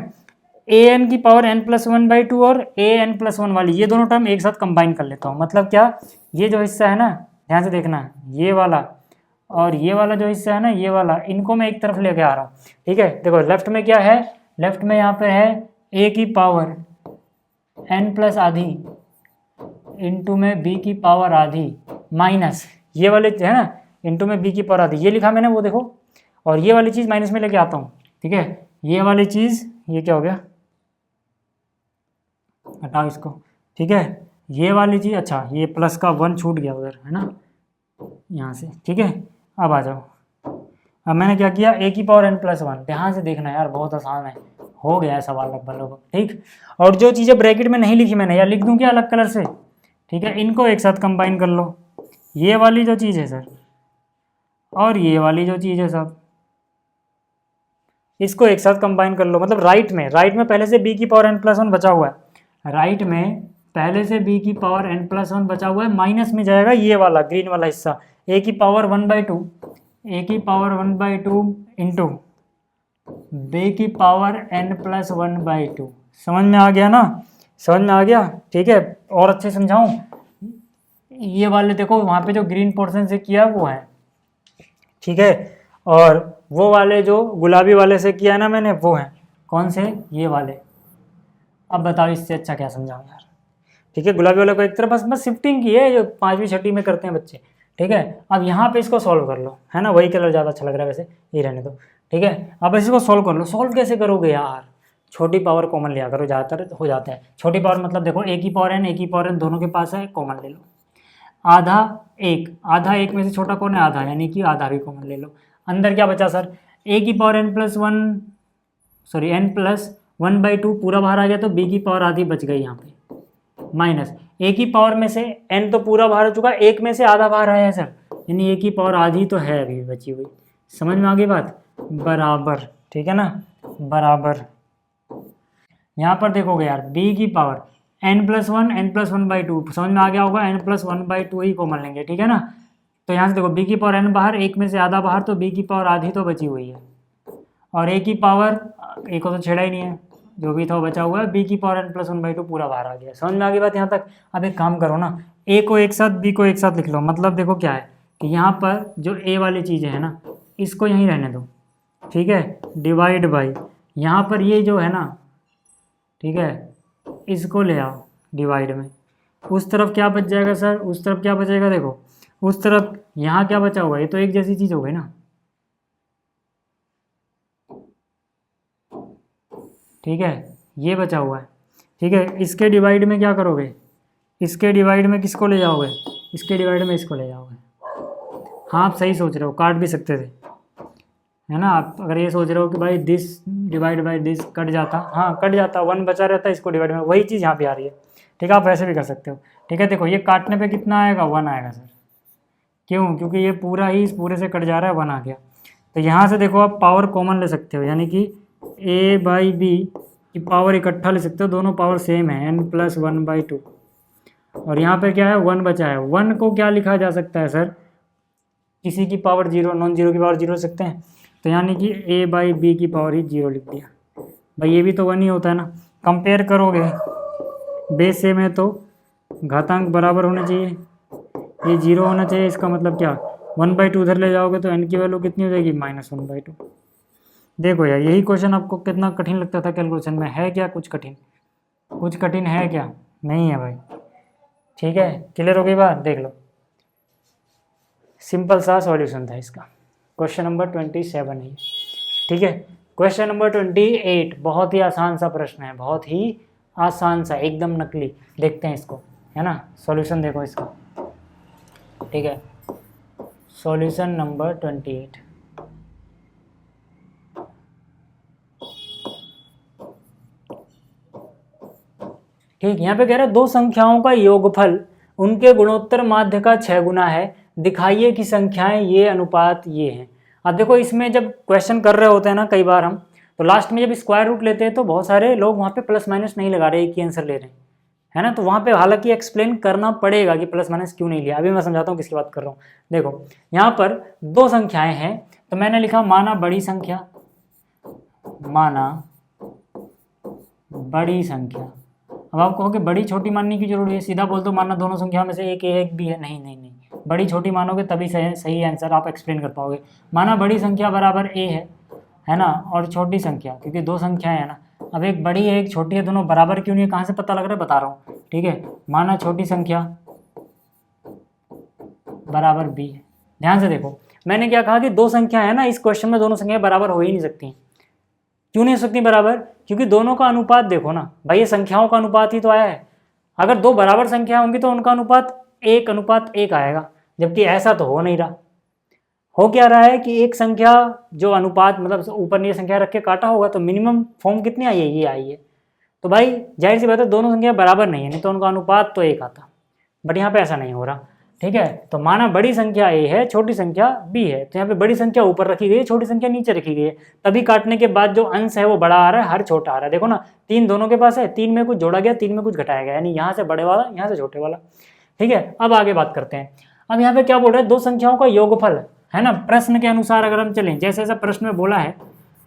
an की पावर n+1/2 और an+1 वाली ये दोनों टर्म एक साथ कंबाइन कर लेता हूँ। मतलब क्या, ये जो हिस्सा है ना, ध्यान से देखना, ये वाला और ये वाला जो हिस्सा है ना, ये वाला, इनको मैं एक तरफ लेके आ रहा हूँ। ठीक है, देखो लेफ्ट में क्या है, लेफ्ट में यहाँ पे है a की पावर n+आधी इंटू में b की पावर आधी माइनस ये वाले है ना, इंटू में b की पावर आधी, ये लिखा मैंने वो देखो, और ये वाली चीज़ माइनस में लेके आता हूँ। ठीक है, ये वाली चीज़, ये क्या हो गया, हटाओ इसको। ठीक है, ये वाली चीज़, अच्छा ये प्लस का 1 छूट गया उधर, है ना, यहाँ से। ठीक है, अब आ जाओ। अब मैंने क्या किया, a की पावर n+1, ध्यान से देखना यार, बहुत आसान है, हो गया है सवाल लगभग। ठीक, और जो चीज़ें ब्रैकेट में नहीं लिखी मैंने, या लिख दूँ क्या अलग कलर से, ठीक है, इनको एक साथ कंबाइन कर लो। ये वाली जो चीज़ है सर, और ये वाली जो चीज़ है सब, इसको एक साथ कंबाइन कर लो। मतलब राइट में पहले से b की पावर n+1 बचा हुआ है, राइट में पहले से b की पावर n+1 बचा हुआ है, माइनस में जाएगा ये वाला ग्रीन वाला हिस्सा, a की पावर 1/2, a की पावर 1/2 इंटू b की पावर n+1/2। समझ में आ गया ना, समझ में आ गया, ठीक है। और अच्छे समझाऊं, ये वाले देखो वहाँ पे जो ग्रीन पोर्शन से किया वो है, ठीक है, और वो वाले जो गुलाबी वाले से किया है ना मैंने, वो है कौन से, ये वाले। अब बताओ इससे अच्छा क्या समझाऊं यार, ठीक है। गुलाबी वाले को एक तरफ बस शिफ्टिंग की है जो 5वीं 6वीं में करते हैं बच्चे, ठीक है। अब यहाँ पे इसको सॉल्व कर लो, है ना, वही कलर ज़्यादा अच्छा लग रहा है वैसे, ये रहने दो, ठीक है। अब इसको सॉल्व कर लो। सॉल्व कैसे करोगे यार, छोटी पावर कॉमन लिया करो, ज़्यादातर हो जाता है। छोटी पावर मतलब देखो a की पावर n, a की पावर n दोनों के पास है, कॉमन ले लो। आधा एक में से छोटा कौन है, आधा, यानी कि आधा भी कॉमन ले लो। अंदर क्या बचा सर, a की पावर n+1 सॉरी n+1/2 पूरा बाहर आ गया, तो b की पावर आधी बच गई यहाँ पे, माइनस a की पावर में से n तो पूरा बाहर हो चुका, एक में से आधा बाहर आया है सर, यानी a की पावर आधी तो है अभी बची हुई। समझ में आ गई बात, बराबर, ठीक है ना, बराबर। यहाँ पर देखोगे यार b की पावर n+1 n+1/2, समझ में आ गया होगा, n+1/2 ही कॉमन लेंगे, ठीक है ना। तो यहाँ से देखो b की पावर n बाहर, एक में से आधा बाहर, तो b की पावर आधी तो बची हुई है, और a की पावर, a को तो छेड़ा ही नहीं है, जो भी था वो बचा हुआ है, b की पावर n+1/2 पूरा बाहर आ गया। समझ में आ गई बात यहाँ तक। अब एक काम करो ना, a को एक साथ b को एक साथ लिख लो, मतलब देखो क्या है कि यहाँ पर जो a वाली चीज़ें है ना, इसको यहीं रहने दो, ठीक है, डिवाइड बाई यहाँ पर ये जो है ना, ठीक है, इसको ले आओ डिवाइड में। उस तरफ क्या बच जाएगा सर, उस तरफ क्या बचेगा, देखो उस तरफ यहाँ क्या बचा हुआ है, ये तो एक जैसी चीज़ हो गई ना, ठीक है, ये बचा हुआ है, ठीक है। इसके डिवाइड में क्या करोगे, इसके डिवाइड में किसको ले जाओगे, इसके डिवाइड में इसको ले जाओगे। हाँ आप सही सोच रहे हो, काट भी सकते थे, है ना। आप अगर ये सोच रहे हो कि भाई this divide by this cut जाता, हाँ कट जाता, 1 बचा रहता, इसको डिवाइड में, वही चीज़ यहाँ पे आ रही है, ठीक है। आप वैसे भी कर सकते हो, ठीक है। देखो ये काटने पे कितना आएगा, 1 आएगा सर, क्यों, क्योंकि ये पूरा ही इस पूरे से कट जा रहा है, 1 आ गया। तो यहाँ से देखो आप पावर कॉमन ले सकते हो, यानी कि a/b की पावर इकट्ठा ले सकते हो, दोनों पावर सेम है, n+1/2, और यहाँ पे क्या है, 1 बचा है। 1 को क्या लिखा जा सकता है सर, किसी की पावर 0, नॉन जीरो की पावर 0 ले सकते हैं, तो यानी कि a/b की पावर ही 0 लिख दिया। भाई ये भी तो 1 ही होता है ना। कंपेयर करोगे, बेस सेम है तो घातांक बराबर होना चाहिए, ये 0 होना चाहिए, इसका मतलब क्या, 1/2 उधर ले जाओगे तो n की वैल्यू कितनी हो जाएगी, -1/2। देखो यार यही क्वेश्चन आपको कितना कठिन लगता था कैलकुलेशन में, है क्या कुछ कठिन, कुछ कठिन है क्या, नहीं है भाई, ठीक है। क्लियर हो गई बात, देख लो सिंपल सा सॉल्यूशन था इसका। क्वेश्चन नंबर 27 है ये, ठीक है। क्वेश्चन नंबर 28 बहुत ही आसान सा प्रश्न है, बहुत ही आसान सा, एकदम नकली। देखते हैं इसको, है ना, सॉल्यूशन देखो इसका, ठीक है। सॉल्यूशन नंबर 28, ठीक। यहाँ पे कह रहा है दो संख्याओं का योगफल उनके गुणोत्तर माध्य का 6 गुना है, दिखाइए कि संख्याएं ये अनुपात ये हैं। अब देखो इसमें जब क्वेश्चन कर रहे होते हैं ना कई बार हम, तो लास्ट में जब स्क्वायर रूट लेते हैं तो बहुत सारे लोग वहाँ पे प्लस माइनस नहीं लगा रहे, एक ही आंसर ले रहे हैं, है ना। तो वहाँ पे हालांकि एक्सप्लेन करना पड़ेगा कि प्लस माइनस क्यों नहीं लिया। अभी मैं समझाता हूँ किसकी बात कर रहा हूँ। देखो यहाँ पर दो संख्याएं हैं, तो मैंने लिखा माना बड़ी संख्या, माना बड़ी संख्या। अब आप कहोगे बड़ी छोटी मानने की जरूरी है, सीधा बोल दो माना दोनों संख्याओं में से एक ए एक भी है, नहीं नहीं नहीं, बड़ी छोटी मानोगे तभी सही आंसर आप एक्सप्लेन कर पाओगे। माना बड़ी संख्या बराबर ए है ना, और छोटी संख्या, क्योंकि दो संख्याएं है ना, अब एक बड़ी है एक छोटी है, दोनों बराबर क्यों नहीं है, कहाँ से पता लग रहा है, बता रहा हूँ, ठीक है। माना छोटी संख्या बराबर बी है। ध्यान से देखो मैंने क्या कहा कि दो संख्या है ना, इस क्वेश्चन में दोनों संख्याएं बराबर हो ही नहीं सकती। क्यों नहीं हो सकती बराबर, क्योंकि दोनों का अनुपात देखो ना भाई, ये संख्याओं का अनुपात ही तो आया है। अगर दो बराबर संख्या होंगी तो उनका अनुपात 1:1 आएगा, जबकि ऐसा तो हो नहीं रहा। हो क्या रहा है कि एक संख्या जो अनुपात मतलब ऊपर नीचे संख्या रख के काटा होगा तो मिनिमम फॉर्म कितनी आई है, ये आई है। तो भाई जाहिर सी बात है दोनों संख्या बराबर नहीं है, नहीं तो उनका अनुपात तो 1 आता। बट यहाँ पे ऐसा नहीं हो रहा। ठीक है। तो माना बड़ी संख्या a है, छोटी संख्या b है, तो यहाँ पे बड़ी संख्या ऊपर रखी गई है, छोटी संख्या नीचे रखी गई है, तभी काटने के बाद जो अंश है वो बड़ा आ रहा है, हर छोटा आ रहा है। देखो ना 3 दोनों के पास है, 3 में कुछ जोड़ा गया, 3 में कुछ घटाया गया, यानी यहाँ से बड़े वाला, यहाँ से छोटे वाला। ठीक है, अब आगे बात करते हैं। अब यहाँ पे क्या बोल रहे हैं, दो संख्याओं का योगफल है ना। प्रश्न के अनुसार अगर हम चलें, जैसे जैसा प्रश्न में बोला है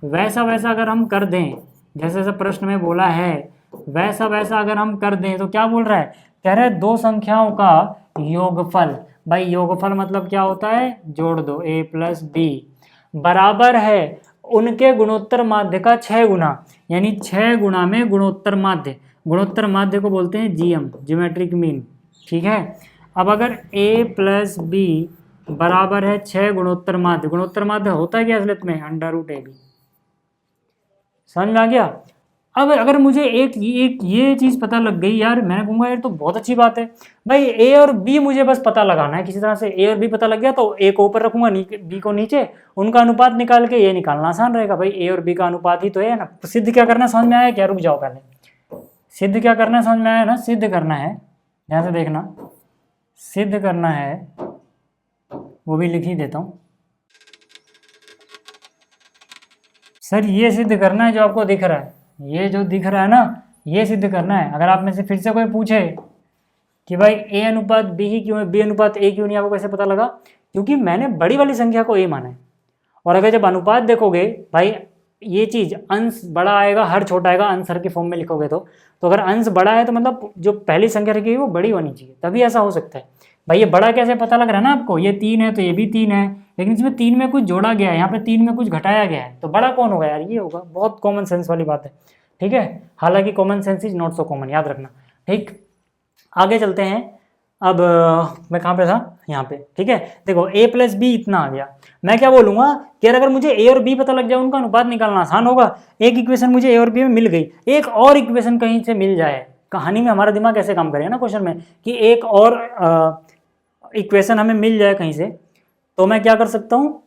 वैसा वैसा अगर हम कर दें, जैसे जैसा प्रश्न में बोला है वैसा वैसा अगर हम कर दें, तो क्या बोल रहा है, कह रहे हैं दो संख्याओं का योगफल। भाई योगफल मतलब क्या होता है, जोड़ दो a प्लस बी, बराबर है उनके गुणोत्तर माध्य का 6 गुना, यानी 6 गुना में गुणोत्तर माध्य। गुणोत्तर माध्य को बोलते हैं जीएम, ज्योमेट्रिक मीन। ठीक है, अब अगर a प्लस बी बराबर है 6 गुणोत्तर माध्य, गुणोत्तर माध्य होता है क्या असलियत में, √ab। समझ में आ गया। अब अगर मुझे एक ये चीज़ पता लग गई यार, मैं कहूँगा यार तो बहुत अच्छी बात है भाई, ए और बी मुझे बस पता लगाना है किसी तरह से। ए और बी पता लग गया तो ए को ऊपर रखूंगा, बी को नीचे, उनका अनुपात निकाल के ये निकालना आसान रहेगा। भाई ए और बी का अनुपात ही तो है ना। सिद्ध क्या करना समझ में आया क्या, रुक जाओ पहले, सिद्ध क्या करना समझ में आया ना। सिद्ध करना है, ध्यान से देखना, सिद्ध करना है, वो भी लिख ही देता हूँ सर। ये सिद्ध करना है जो आपको दिख रहा है, ये जो दिख रहा है ना, ये सिद्ध करना है। अगर आप में से फिर से कोई पूछे कि भाई a अनुपात b ही क्यों है, b अनुपात a क्यों नहीं, आपको कैसे पता लगा, क्योंकि मैंने बड़ी वाली संख्या को a माना है। और अगर जब अनुपात देखोगे भाई, ये चीज़ अंश बड़ा आएगा, हर छोटा आएगा, अंश हर के फॉर्म में लिखोगे तो अगर अंश बड़ा है तो मतलब जो पहली संख्या रखी है वो बड़ी होनी चाहिए, तभी ऐसा हो सकता है। भाई ये बड़ा कैसे पता लग रहा है ना आपको, ये 3 है तो ये भी 3 है, लेकिन इसमें 3 में कुछ जोड़ा गया है, यहाँ पे 3 में कुछ घटाया गया है, तो बड़ा कौन होगा यार, ये होगा। बहुत कॉमन सेंस वाली बात है। ठीक है, हालांकि common sense is not so common, याद रखना। ठीक, आगे चलते हैं। अब मैं कहाँ पे था, यहाँ पे। ठीक है, देखो a प्लस बी इतना आ गया। मैं क्या बोलूँगा कि अगर मुझे a और b पता लग जाए, उनका अनुपात निकालना आसान होगा। एक इक्वेशन मुझे a और b में मिल गई, एक और इक्वेशन कहीं से मिल जाए, कहानी में हमारा दिमाग ऐसे काम करेगा ना क्वेश्चन में, कि एक और इक्वेशन हमें मिल जाए कहीं से, तो मैं क्या कर सकता हूँ,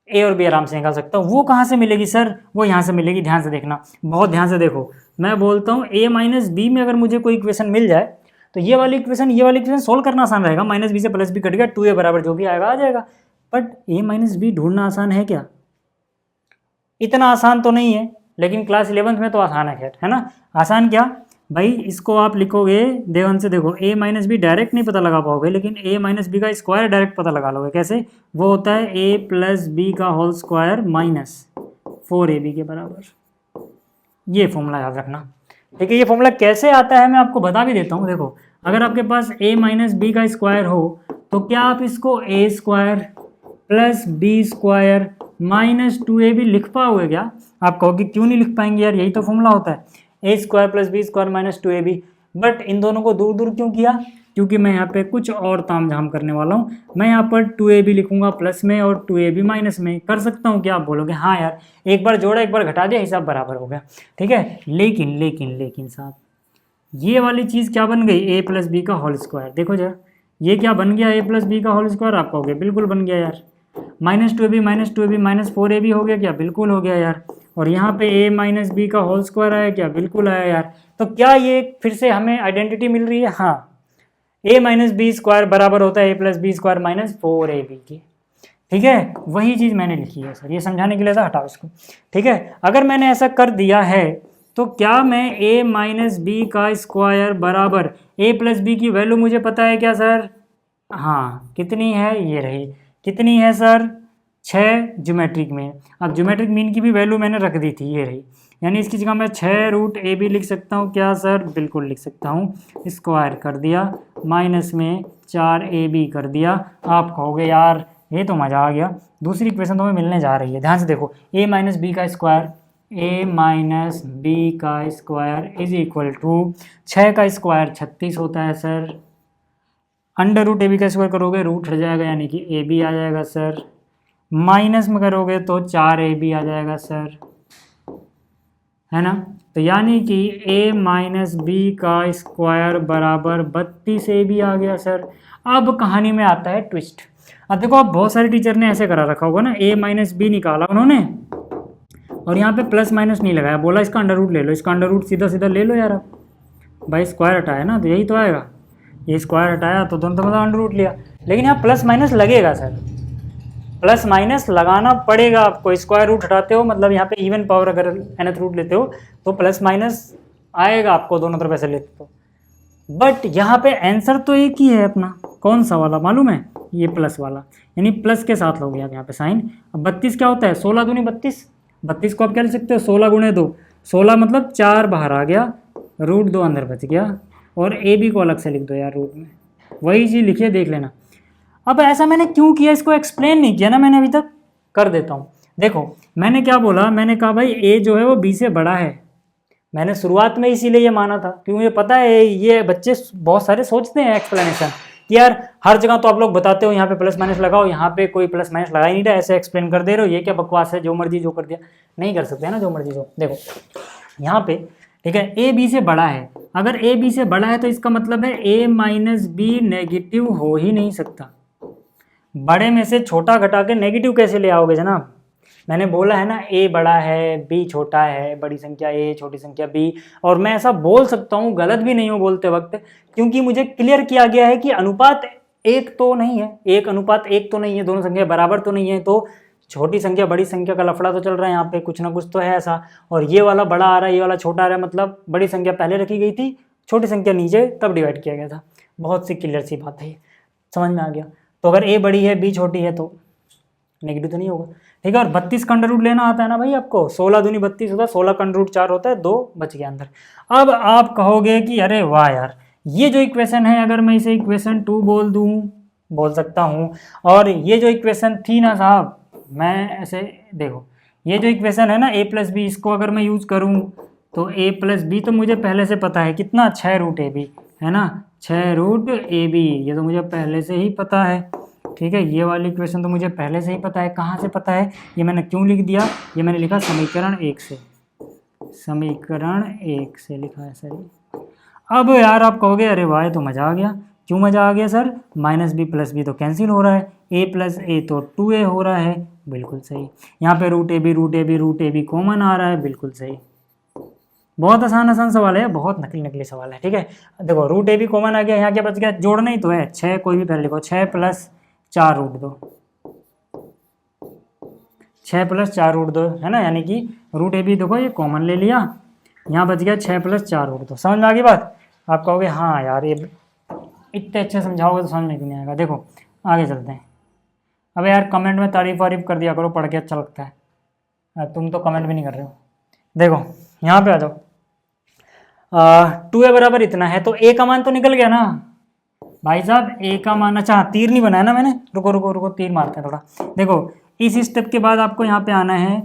ए और बी आराम से निकाल सकता हूँ। वो कहाँ से मिलेगी सर, वो यहाँ से मिलेगी। ध्यान से देखना, बहुत ध्यान से देखो। मैं बोलता हूँ a माइनस बी में अगर मुझे कोई इक्वेशन मिल जाए, तो ये वाली इक्वेशन सोल्व करना आसान रहेगा। माइनस बी से प्लस बी कट गया, 2a बराबर जो भी आएगा आ जाएगा। बट a माइनस बी ढूंढना आसान है क्या, इतना आसान तो नहीं है, लेकिन क्लास 11th में तो आसान है, खैर है ना। आसान क्या भाई, इसको आप लिखोगे ध्यान से देखो, a माइनस बी डायरेक्ट नहीं पता लगा पाओगे, लेकिन a माइनस बी का स्क्वायर डायरेक्ट पता लगा लोगे। कैसे, वो होता है a प्लस बी का होल स्क्वायर माइनस 4ab के बराबर। ये फॉर्मूला याद रखना। ठीक है, ये फॉर्मूला कैसे आता है मैं आपको बता भी देता हूँ। देखो, अगर आपके पास a माइनस बी का स्क्वायर हो, तो क्या आप इसको a square plus B square minus 2ab लिख पाओगे क्या? आप कहोगे क्यों नहीं लिख पाएंगे यार, यही तो फॉर्मूला होता है, A square plus B square minus 2ab। But इन दोनों को दूर दूर क्यों किया, क्योंकि मैं यहाँ पे कुछ और ताम झाम करने वाला हूँ। मैं यहाँ पर 2ab लिखूंगा प्लस में और 2ab माइनस में। कर सकता हूँ क्या, आप बोलोगे हाँ यार, एक बार जोड़ा एक बार घटा दिया, हिसाब बराबर हो गया। ठीक है, लेकिन लेकिन लेकिन साहब, ये वाली चीज़ क्या बन गई, a प्लस बी का होल स्क्वायर। देखो जरा, ये क्या बन गया, a प्लस बी का होल स्क्वायर। आप कहोगे बिल्कुल बन गया यार। माइनस 2ab माइनस 4ab हो गया क्या, बिल्कुल हो गया यार। और यहाँ पे a माइनस बी का होल स्क्वायर आया क्या, बिल्कुल आया यार। तो क्या ये फिर से हमें आइडेंटिटी मिल रही है, हाँ, a माइनस बी स्क्वायर बराबर होता है a plus B square minus 4ab की। ठीक है, वही चीज़ मैंने लिखी है सर, ये समझाने के लिए था, हटाओ इसको। ठीक है, अगर मैंने ऐसा कर दिया है तो क्या मैं a माइनस बी का स्क्वायर बराबर a प्लस बी की वैल्यू मुझे पता है क्या सर, हाँ, कितनी है, ये रही, कितनी है सर, 6 ज्योमेट्रिक मीन। अब ज्योमेट्रिक मीन की भी वैल्यू मैंने रख दी थी, ये रही, यानी इसकी जगह मैं 6√ab लिख सकता हूँ क्या सर, बिल्कुल लिख सकता हूँ। स्क्वायर कर दिया, माइनस में 4ab कर दिया। आप कहोगे यार ये तो मज़ा आ गया, दूसरी इक्वेशन तो हमें मिलने जा रही है। ध्यान से देखो, a माइनस बी का स्क्वायर, a माइनस बी का स्क्वायर इज इक्वल टू 6 का स्क्वायर 36 होता है सर। √ab का स्क्वायर करोगे रूट हट जाएगा, यानी कि ab आ जाएगा सर। माइनस में करोगे तो 4ab आ जाएगा सर, है ना। तो यानी कि a माइनस बी का स्क्वायर बराबर 32ab आ गया सर। अब कहानी में आता है ट्विस्ट। अब देखो, आप बहुत सारे टीचर ने ऐसे करा रखा होगा ना, a माइनस बी निकाला उन्होंने और यहाँ पे प्लस माइनस नहीं लगाया, बोला इसका अंडर रूट ले लो, इसका अंडर रूट सीधा सीधा ले लो यार। आप भाई स्क्वायर हटाया ना, तो यही तो आएगा, ये स्क्वायर हटाया तो दोनों तो मतलब अंडर रूट लिया। लेकिन यहाँ प्लस माइनस लगेगा सर, प्लस माइनस लगाना पड़ेगा आपको। स्क्वायर रूट हटाते हो मतलब यहाँ पे इवन पावर अगर nth रूट लेते हो तो प्लस माइनस आएगा आपको, दोनों तरफ ऐसे लेते हो। बट यहाँ पे आंसर तो एक ही है अपना, कौन सा वाला मालूम है? ये प्लस वाला, यानी प्लस के साथ लोगे आप यहाँ पे साइन। अब 32 क्या होता है? 16 दूनी 32, 32 को आप क्या लिख सकते हो? 16 गुणे 2, 16 मतलब 4 बाहर आ गया, रूट 2 अंदर बच गया, और ए बी को अलग से लिख दो यार रूट में, वही चीज़ लिखिए देख लेना। अब ऐसा मैंने क्यों किया इसको एक्सप्लेन नहीं किया ना मैंने अभी तक, कर देता हूँ। देखो मैंने क्या बोला, मैंने कहा भाई ए जो है वो बी से बड़ा है। मैंने शुरुआत में इसीलिए ये माना था क्योंकि मुझे पता है ये बच्चे बहुत सारे सोचते हैं एक्सप्लेनेशन कि यार हर जगह तो आप लोग बताते हो यहाँ पे प्लस माइनस लगाओ, यहाँ पे कोई प्लस माइनस लगा ही नहीं रहा, ऐसे एक्सप्लेन कर दे रहे हो, ये क्या बकवास है, जो मर्जी जो कर दिया। नहीं कर सकते है ना जो मर्जी जो। देखो यहाँ पे ठीक है, ए बी से बड़ा है, अगर ए बी से बड़ा है तो इसका मतलब है ए माइनस बी नेगेटिव हो ही नहीं सकता। बड़े में से छोटा घटा के नेगेटिव कैसे ले आओगे जनाब? मैंने बोला है ना ए बड़ा है बी छोटा है, बड़ी संख्या ए छोटी संख्या बी, और मैं ऐसा बोल सकता हूँ, गलत भी नहीं हूँ बोलते वक्त, क्योंकि मुझे क्लियर किया गया है कि अनुपात एक तो नहीं है, 1:1 तो नहीं है, दोनों संख्या बराबर तो नहीं है, तो छोटी संख्या बड़ी संख्या का लफड़ा तो चल रहा है यहाँ पे, कुछ ना कुछ तो है ऐसा। और ये वाला बड़ा आ रहा है, ये वाला छोटा आ रहा है, मतलब बड़ी संख्या पहले रखी गई थी, छोटी संख्या नीचे तब डिवाइड किया गया था। बहुत सी क्लियर सी बात है ये, समझ में आ गया। तो अगर ए बड़ी है बी छोटी है तो नेगेटिव तो नहीं होगा, ठीक है। और 32 का अंडर रूट लेना आता है ना भाई आपको, 16 दूनी 32 होता है, 16 का अंडर रूट 4 होता है, 2 बच गया अंदर। अब आप कहोगे कि अरे वाह यार, ये जो इक्वेशन है अगर मैं इसे इक्वेशन 2 बोल दूँ, बोल सकता हूँ, और ये जो इक्वेशन थी ना साहब, मैं ऐसे देखो ये जो इक्वेशन है ना ए प्लस बी, इसको अगर मैं यूज़ करूँ तो ए प्लस बी तो मुझे पहले से पता है कितना, 6 रूट ए बी है ना, 6 रूट ए बी, ये तो मुझे पहले से ही पता है, ठीक है। ये वाली इक्वेशन तो मुझे पहले से ही पता है। कहाँ से पता है? ये मैंने क्यों लिख दिया? ये मैंने लिखा समीकरण 1 से, समीकरण 1 से लिखा है सर। अब यार आप कहोगे अरे वाह तो मज़ा आ गया। क्यों मज़ा आ गया sir? Minus B plus B तो कैंसिल हो रहा है, ए प्लस ए तो 2a हो रहा है, बिल्कुल सही। यहाँ पे रूट ए बी कॉमन आ रहा है, बिल्कुल सही। बहुत आसान सवाल है, बहुत नकली सवाल है, ठीक है। देखो रूट ए बी कॉमन आ गया, यहाँ क्या बच गया? जोड़ना ही तो है, 6 कोई भी पहले लिखो, 6 + 4 रूट 2, 6 + 4 रूट 2 है ना, यानी कि रूट ए बी देखो ये कॉमन ले लिया, यहाँ बच गया 6 + 4 रूट 2। समझ में आ गई बात? आप कहोगे हाँ यार ये इतने अच्छे समझाओगे तो समझ में क्यों नहीं आएगा। देखो आगे चलते हैं। अब यार कमेंट में तारीफ वारीफ कर दिया करो, पढ़ के अच्छा लगता है, तुम तो कमेंट भी नहीं कर रहे हो। देखो यहाँ पे आ जाओ, 2a बराबर इतना है, तो a का मान तो निकल गया ना भाई साहब, a का मान, अच्छा तीर नहीं बनाया ना मैंने, रुको तीर मारते हैं थोड़ा। देखो इस स्टेप के बाद आपको यहाँ पे आना है,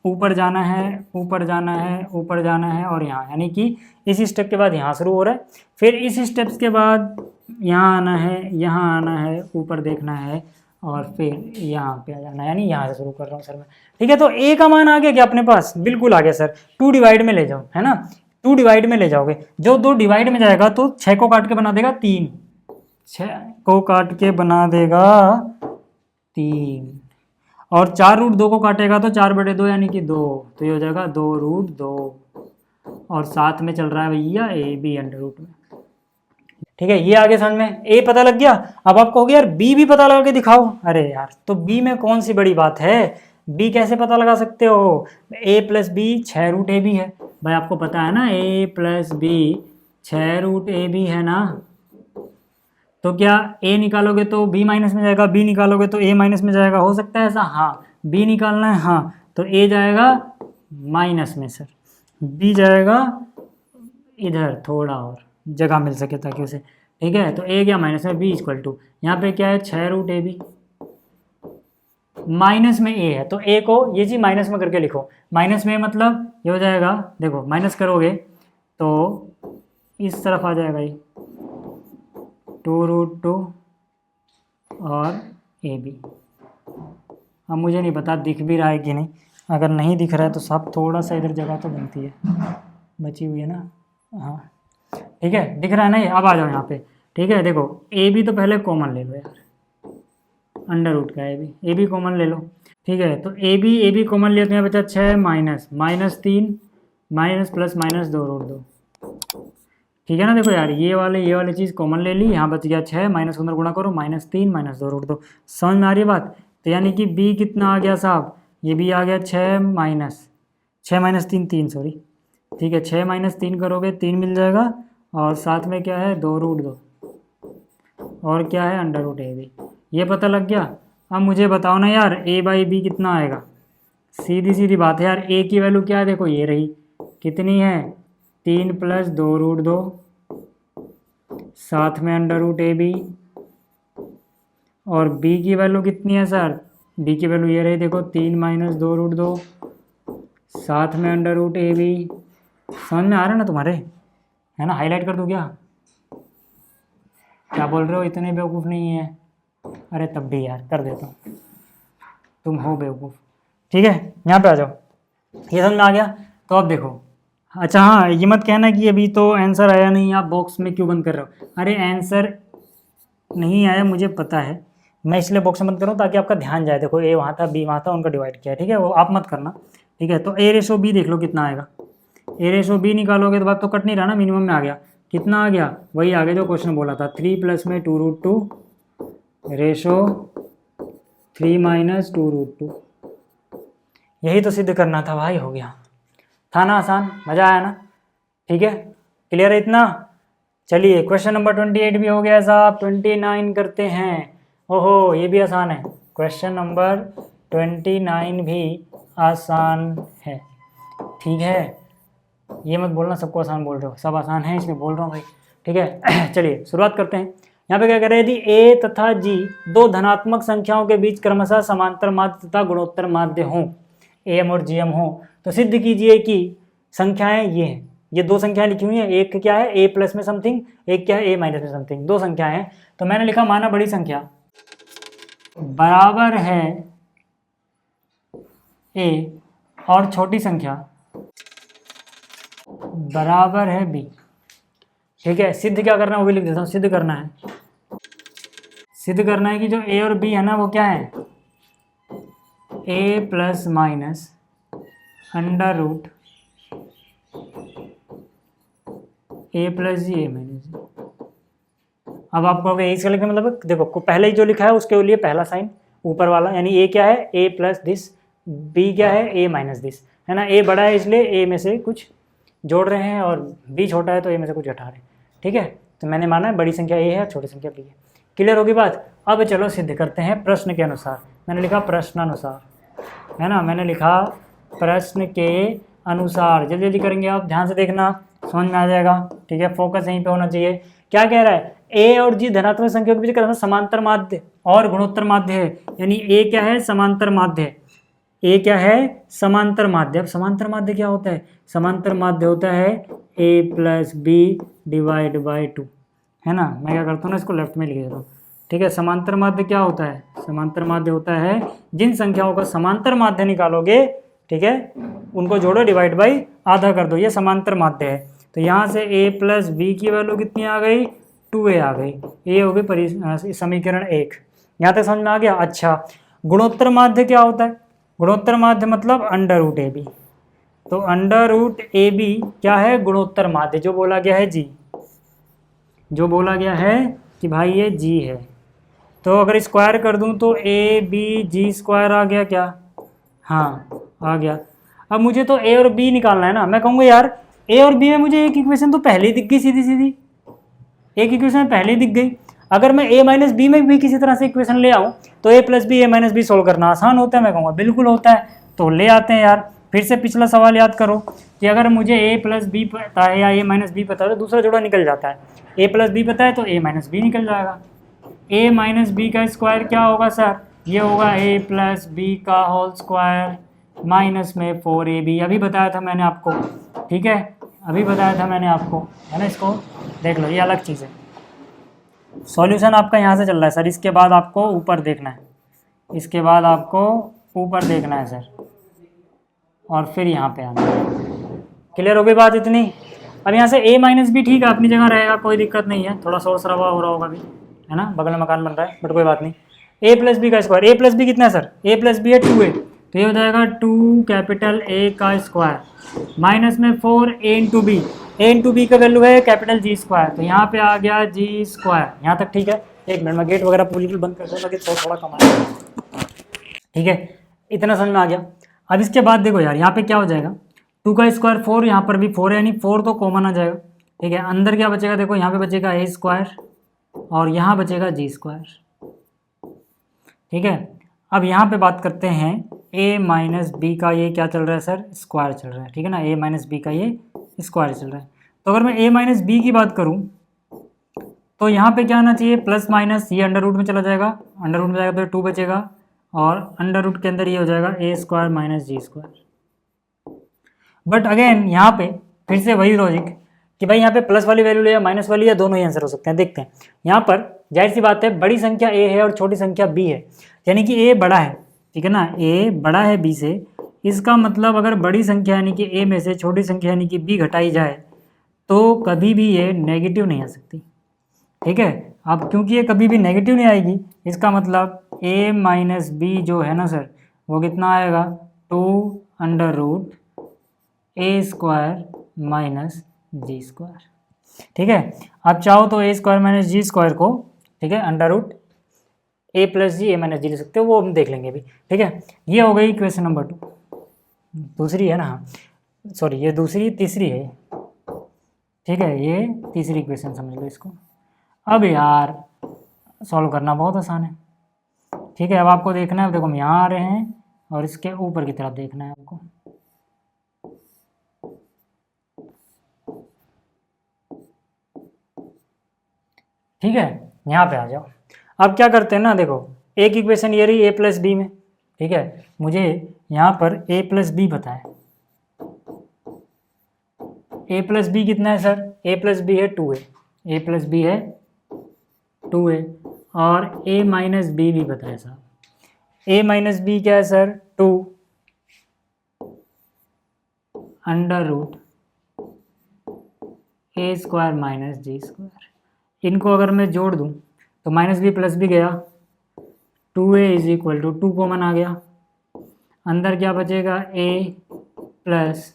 ऊपर जाना है, ऊपर जाना है, ऊपर जाना है, और यहाँ, यानी कि इस स्टेप के बाद यहाँ शुरू हो रहा है, फिर इस स्टेप्स के बाद यहाँ आना है, यहाँ आना है, ऊपर देखना है, और फिर यहाँ पे आ जाना है, यानी यहाँ से शुरू कर रहा हूँ सर मैं, ठीक है। तो a का मान आ गया क्या अपने पास? बिल्कुल आ गया सर। 2 डिवाइड में ले जाओ, है ना, 2 डिवाइड में ले जाओगे, जो 2 डिवाइड में जाएगा तो 6 को काट के बना देगा 3, 6 को काट के बना देगा 3, और 4 रूट 2 को काटेगा तो 4/2 यानी कि 2, तो ये हो जाएगा 2 रूट 2, और साथ में चल रहा है भैया ए बी अंडर रूट में, ठीक है। ये आगे समझ में, ए पता लग गया। अब आप कहोगे यार बी भी पता लगा के दिखाओ, अरे यार तो बी में कौन सी बड़ी बात है, बी कैसे पता लगा सकते हो? a + b 6 root A B है भाई, आपको पता है ना, a + b 6 root A B है ना, तो क्या a निकालोगे तो b माइनस में जाएगा, b निकालोगे तो a माइनस में जाएगा, हो सकता है ऐसा? हाँ। b निकालना है, हाँ, तो a जाएगा माइनस में सर, b जाएगा इधर, थोड़ा और जगह मिल सके ताकि उसे, ठीक है। तो a गया माइनस में, b = यहाँ पे क्या है, 6 रूट ए बी, माइनस में a है, तो a को ये चीज़ माइनस में करके लिखो, माइनस में मतलब ये हो जाएगा, देखो माइनस करोगे तो इस तरफ आ जाएगा ये 2 रूट 2 और ए बी। अब मुझे नहीं पता दिख भी रहा है कि नहीं, अगर नहीं दिख रहा है तो सब थोड़ा सा इधर जगह तो बनती है, बची हुई है ना, हाँ ठीक है, दिख रहा है ना ये। अब आ जाओ यहाँ पे, ठीक है। देखो ए बी तो पहले कॉमन ले लो यार, अंडर रूट का ए बी कॉमन ले लो, ठीक है। तो ए बी कॉमन लिया तो यहाँ बचा 6 माइनस -3 माइनस प्लस -2 रूट 2, ठीक है ना। देखो यार ये वाले चीज़ कॉमन ले ली, यहाँ बच गया 6, माइनस अंदर गुणा करो, -3 -2 रूट 2। समझ में आ रही है बात। तो यानी कि b कितना आ गया साहब, ये भी आ गया 6 माइनस 3 3 सॉरी, ठीक है 6 - 3 करोगे 3 मिल जाएगा, और साथ में क्या है 2 रूट 2, और क्या है √ab। ये पता लग गया। अब मुझे बताओ ना यार a/b कितना आएगा। सीधी सीधी बात है यार, a की वैल्यू क्या है, देखो ये रही, कितनी है 3 + 2 रूट 2, साथ में √ab। और b की वैल्यू कितनी है सर, b की वैल्यू ये रही, देखो 3 - 2 रूट 2, साथ में √ab। समझ में आ रहा है ना तुम्हारे, है ना। हाईलाइट कर दूँ क्या बोल रहे हो, इतने बेवकूफ़ नहीं है। अरे तब भी यार कर देता हूँ, तुम हो बेवकूफ़। ठीक है यहाँ पे आ जाओ, ये समझ में आ गया। तो अब देखो, अच्छा हाँ ये मत कहना कि अभी तो आंसर आया नहीं, आप बॉक्स में क्यों बंद कर रहे हो। अरे आंसर नहीं आया मुझे पता है, मैं इसलिए बॉक्स में बंद कर रहा हूँ ताकि आपका ध्यान जाए। देखो ए वहाँ था, बी वहाँ था, उनका डिवाइड किया है, ठीक है, वो आप मत करना। ठीक है, तो a/b देख लो कितना आएगा। a/b निकालोगे तो बात तो कट नहीं रहा ना, मिनिमम में आ गया। कितना आ गया, वही आ गया जो क्वेश्चन बोला था, 3 + में 2 रूट 2 रेशो 3 - 2 रूट 2। यही तो सिद्ध करना था भाई, हो गया। था ना आसान, मज़ा आया ना। ठीक है, क्लियर है इतना। चलिए क्वेश्चन नंबर 28 भी हो गया साहब, 29 करते हैं। ओहो ये भी आसान है, क्वेश्चन नंबर 29 भी आसान है। ठीक है, ये मत बोलना सबको आसान बोल रहे हो, सब आसान है इसलिए बोल रहा हूँ भाई। ठीक है चलिए शुरुआत करते हैं। यहाँ पे क्या कह रहे हैं, यदि a तथा g दो धनात्मक संख्याओं के बीच क्रमशः समांतर माध्य तथा गुणोत्तर माध्य हों, am और gm हो, तो सिद्ध कीजिए कि संख्याएं ये हैं। ये दो संख्याएं लिखी हुई हैं, एक क्या है a+ में समथिंग, एक क्या है a- में समथिंग, दो संख्याएं हैं। तो मैंने लिखा माना बड़ी संख्या बराबर है a और छोटी संख्या बराबर है b। ठीक है, सिद्ध क्या करना है वो भी लिख देता हूँ। सिद्ध करना है कि जो a और b है ना वो क्या है, a ± under root a + g a - g। अब आप कहोगे इसका लिखने मतलब देखो पहले ही जो लिखा है उसके लिए पहला साइन ऊपर वाला, यानी a क्या है a + दिस, b क्या है a - दिस, है ना। a बड़ा है इसलिए a में से कुछ जोड़ रहे हैं और b छोटा है तो a में से कुछ घटा रहे हैं। ठीक है, तो मैंने माना है बड़ी संख्या a है, छोटी संख्या b है। क्लियर होगी बात। अब चलो सिद्ध करते हैं प्रश्न के अनुसार। मैंने लिखा प्रश्नानुसार, है ना, मैंने लिखा प्रश्न के अनुसार। जल्दी जल्दी करेंगे आप, ध्यान से देखना, समझ में आ जाएगा। ठीक है, फोकस यहीं पे होना चाहिए। क्या कह रहा है, a और g धनात्मक संख्या के बीच क्रमशः समांतर माध्य और गुणोत्तर माध्य है, यानी a क्या है समांतर माध्य है, a क्या है समांतर माध्य। अब समांतर माध्य क्या होता है, समांतर माध्य होता है a + b / 2, है ना। मैं क्या करता हूँ ना, इसको लेफ्ट में लिख देता हूँ। ठीक है, समांतर माध्य क्या होता है, समांतर माध्य होता है जिन संख्याओं का समांतर माध्य निकालोगे, ठीक है, उनको जोड़ो डिवाइड बाई आधा कर दो, ये समांतर माध्य है। तो यहाँ से a + b की वैल्यू कितनी आ गई, 2a आ गई, ये हो गई समीकरण 1। यहाँ तक समझ में आ गया। अच्छा, गुणोत्तर माध्य क्या होता है, गुणोत्तर माध्य मतलब √ab। तो √ab क्या है, गुणोत्तर माध्य, जो बोला गया है g, जो बोला गया है कि भाई ये g है। तो अगर स्क्वायर कर दूं तो abg² आ गया क्या, हाँ आ गया। अब मुझे तो a और b निकालना है ना। मैं कहूँगा यार a और b में मुझे एक इक्वेशन तो पहले ही दिख गई, सीधी सीधी एक इक्वेशन पहले ही दिख गई। अगर मैं a - b में भी किसी तरह से इक्वेशन ले आऊँ तो a + b a - b solve करना आसान होता है। मैं कहूँगा बिल्कुल होता है, तो ले आते हैं यार। फिर से पिछला सवाल याद करो कि अगर मुझे a + b पता है या a - b पता है तो दूसरा जोड़ा निकल जाता है। a + b पता है तो a - b निकल जाएगा। a - b का स्क्वायर क्या होगा सर, ये होगा a + b का होल स्क्वायर माइनस में 4ab। अभी बताया था मैंने आपको, ठीक है, अभी बताया था मैंने आपको, है ना। इसको देख लो, ये अलग चीज़ है। सॉल्यूशन आपका यहाँ से चल रहा है सर, इसके बाद आपको ऊपर देखना है, इसके बाद आपको ऊपर देखना है सर, और फिर यहाँ पे आना है। क्लियर हो गई बात इतनी। अब यहाँ से a - b ठीक है अपनी जगह रहेगा, कोई दिक्कत नहीं है। थोड़ा शोर शराबा हो रहा होगा अभी, है ना, बगल में मकान बन रहा है, बट कोई बात नहीं। a + b का स्क्वायर, a + b कितना है सर, a + b है 2a, तो ये हो जाएगा 2 कैपिटल A का स्क्वायर माइनस में 4a × b, ए इंटू बी का वैल्यू है कैपिटल जी स्क्वायर, तो यहाँ पे आ गया जी स्क्वायर। यहाँ तक ठीक है। एक मिनट में गेट वगैरह बिल्कुल बंद कर दूँ ताकि थोड़ा कम आए। ठीक है, इतना समझ में आ गया। अब इसके बाद देखो यार, यहाँ पे क्या हो जाएगा, 2 का स्क्वायर 4, यहाँ पर भी 4 है, यानी 4 तो कॉमन आ जाएगा। ठीक है, अंदर क्या बचेगा, देखो यहाँ पे बचेगा ए स्क्वायर और यहाँ बचेगा जी स्क्वायर। ठीक है, अब यहाँ पे बात करते हैं a माइनस बी का ये क्या चल रहा है सर, स्क्वायर चल रहा है। ठीक है ना, a माइनस बी का ये स्क्वायर चल रहा है। तो अगर मैं a माइनस बी की बात करूँ तो यहाँ पे क्या आना चाहिए, प्लस माइनस, ये अंडर रूट में चला जाएगा, अंडर रूट में जाएगा तो 2 बचेगा और अंडर रूट के अंदर ये हो जाएगा A square minus G square. But again यहाँ पे फिर से वही लॉजिक कि भाई यहाँ पे प्लस वाली वैल्यू ले या माइनस वाली, या दोनों ही आंसर हो सकते हैं। देखते हैं, यहाँ पर जाहिर सी बात है बड़ी संख्या a है और छोटी संख्या b है, यानी कि a बड़ा है। ठीक है ना, a बड़ा है b से, इसका मतलब अगर बड़ी संख्या यानी कि a में से छोटी संख्या यानी कि b घटाई जाए तो कभी भी ये नेगेटिव नहीं आ सकती। ठीक है, अब क्योंकि ये कभी भी नेगेटिव नहीं आएगी, इसका मतलब a माइनस बी जो है ना सर, वो कितना आएगा, 2 under root A square minus G square. ठीक है, आप चाहो तो ए स्क्वायर माइनस जी स्क्वायर को, ठीक है, under root A plus G A minus जी ले सकते हो, वो हम देख लेंगे अभी। ठीक है, ये हो गई क्वेश्चन नंबर 2, दूसरी है ना, हाँ सॉरी ये दूसरी, तीसरी है। ठीक है, ये तीसरी क्वेश्चन समझ लो इसको। अब यार सॉल्व करना बहुत आसान है। ठीक है, अब आपको देखना है, देखो हम यहाँ आ रहे हैं और इसके ऊपर की तरफ देखना है आपको। ठीक है, यहाँ पे आ जाओ। अब क्या करते हैं ना, देखो एक इक्वेशन ये रही ए प्लस बी में। ठीक है, मुझे यहाँ पर ए प्लस बी पता है। ए प्लस बी कितना है सर, ए प्लस बी है 2a, ए प्लस बी है 2a, और a माइनस बी भी पता है साहब। a माइनस बी क्या है sir, 2 under root A square minus G square. इनको अगर मैं जोड़ दूं तो माइनस बी प्लस बी गया, 2a is equal to 2 common आ गया, अंदर क्या बचेगा, a प्लस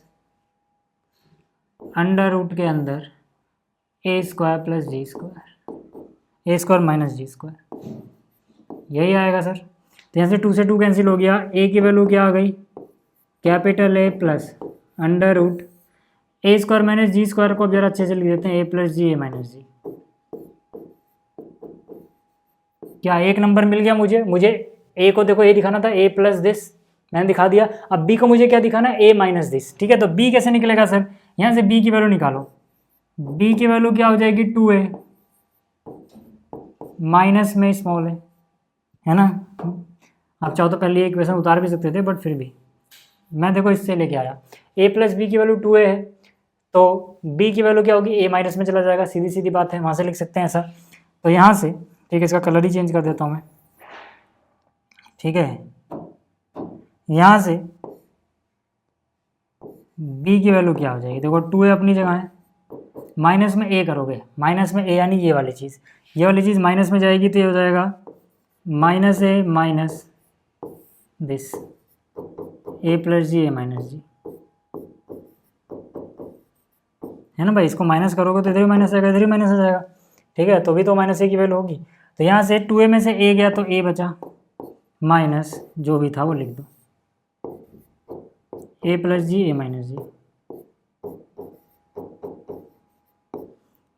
अंडर रूट के अंदर ए स्क्वायर प्लस जी स्क्वायर, ए स्क्वायर माइनस जी स्क्वायर, यही आएगा सर। तो यहाँ से 2 से 2 कैंसिल हो गया, a की वैल्यू क्या आ गई, capital A plus under root A square minus G square को अब जरा अच्छे से लिख देते हैं, a plus G A minus G. क्या एक नंबर मिल गया मुझे a को देखो a दिखाना था, a प्लस दिस मैंने दिखा दिया। अब b को मुझे क्या दिखाना है, a माइनस दिस। ठीक है, तो b कैसे निकलेगा सर, यहाँ से b की वैल्यू निकालो, b की वैल्यू क्या हो जाएगी, 2a, माइनस में स्मॉल है ना। आप चाहो तो पहले ये इक्वेशन उतार भी सकते थे, बट फिर भी मैं देखो इससे लेके आया। a प्लस बी की वैल्यू 2a है, तो b की वैल्यू क्या होगी, a माइनस में चला जाएगा, सीधी सीधी बात है, वहाँ से लिख सकते हैं ऐसा। तो यहाँ से ठीक है, इसका कलर ही चेंज कर देता हूँ मैं। ठीक है, यहाँ से b की वैल्यू क्या हो जाएगी, देखो 2a अपनी जगह है, माइनस में a करोगे, माइनस में a यानी ये वाली चीज़ माइनस में जाएगी, तो ये हो जाएगा minus a minus this, a plus G A minus G, है ना भाई। इसको माइनस करोगे तो इधर भी माइनस आएगा, इधर भी माइनस आ जाएगा। ठीक है, तो भी तो माइनस a की वैल्यू होगी। तो यहाँ से 2a में से a गया तो a बचा, माइनस जो भी था वो लिख दो, a plus G A minus G,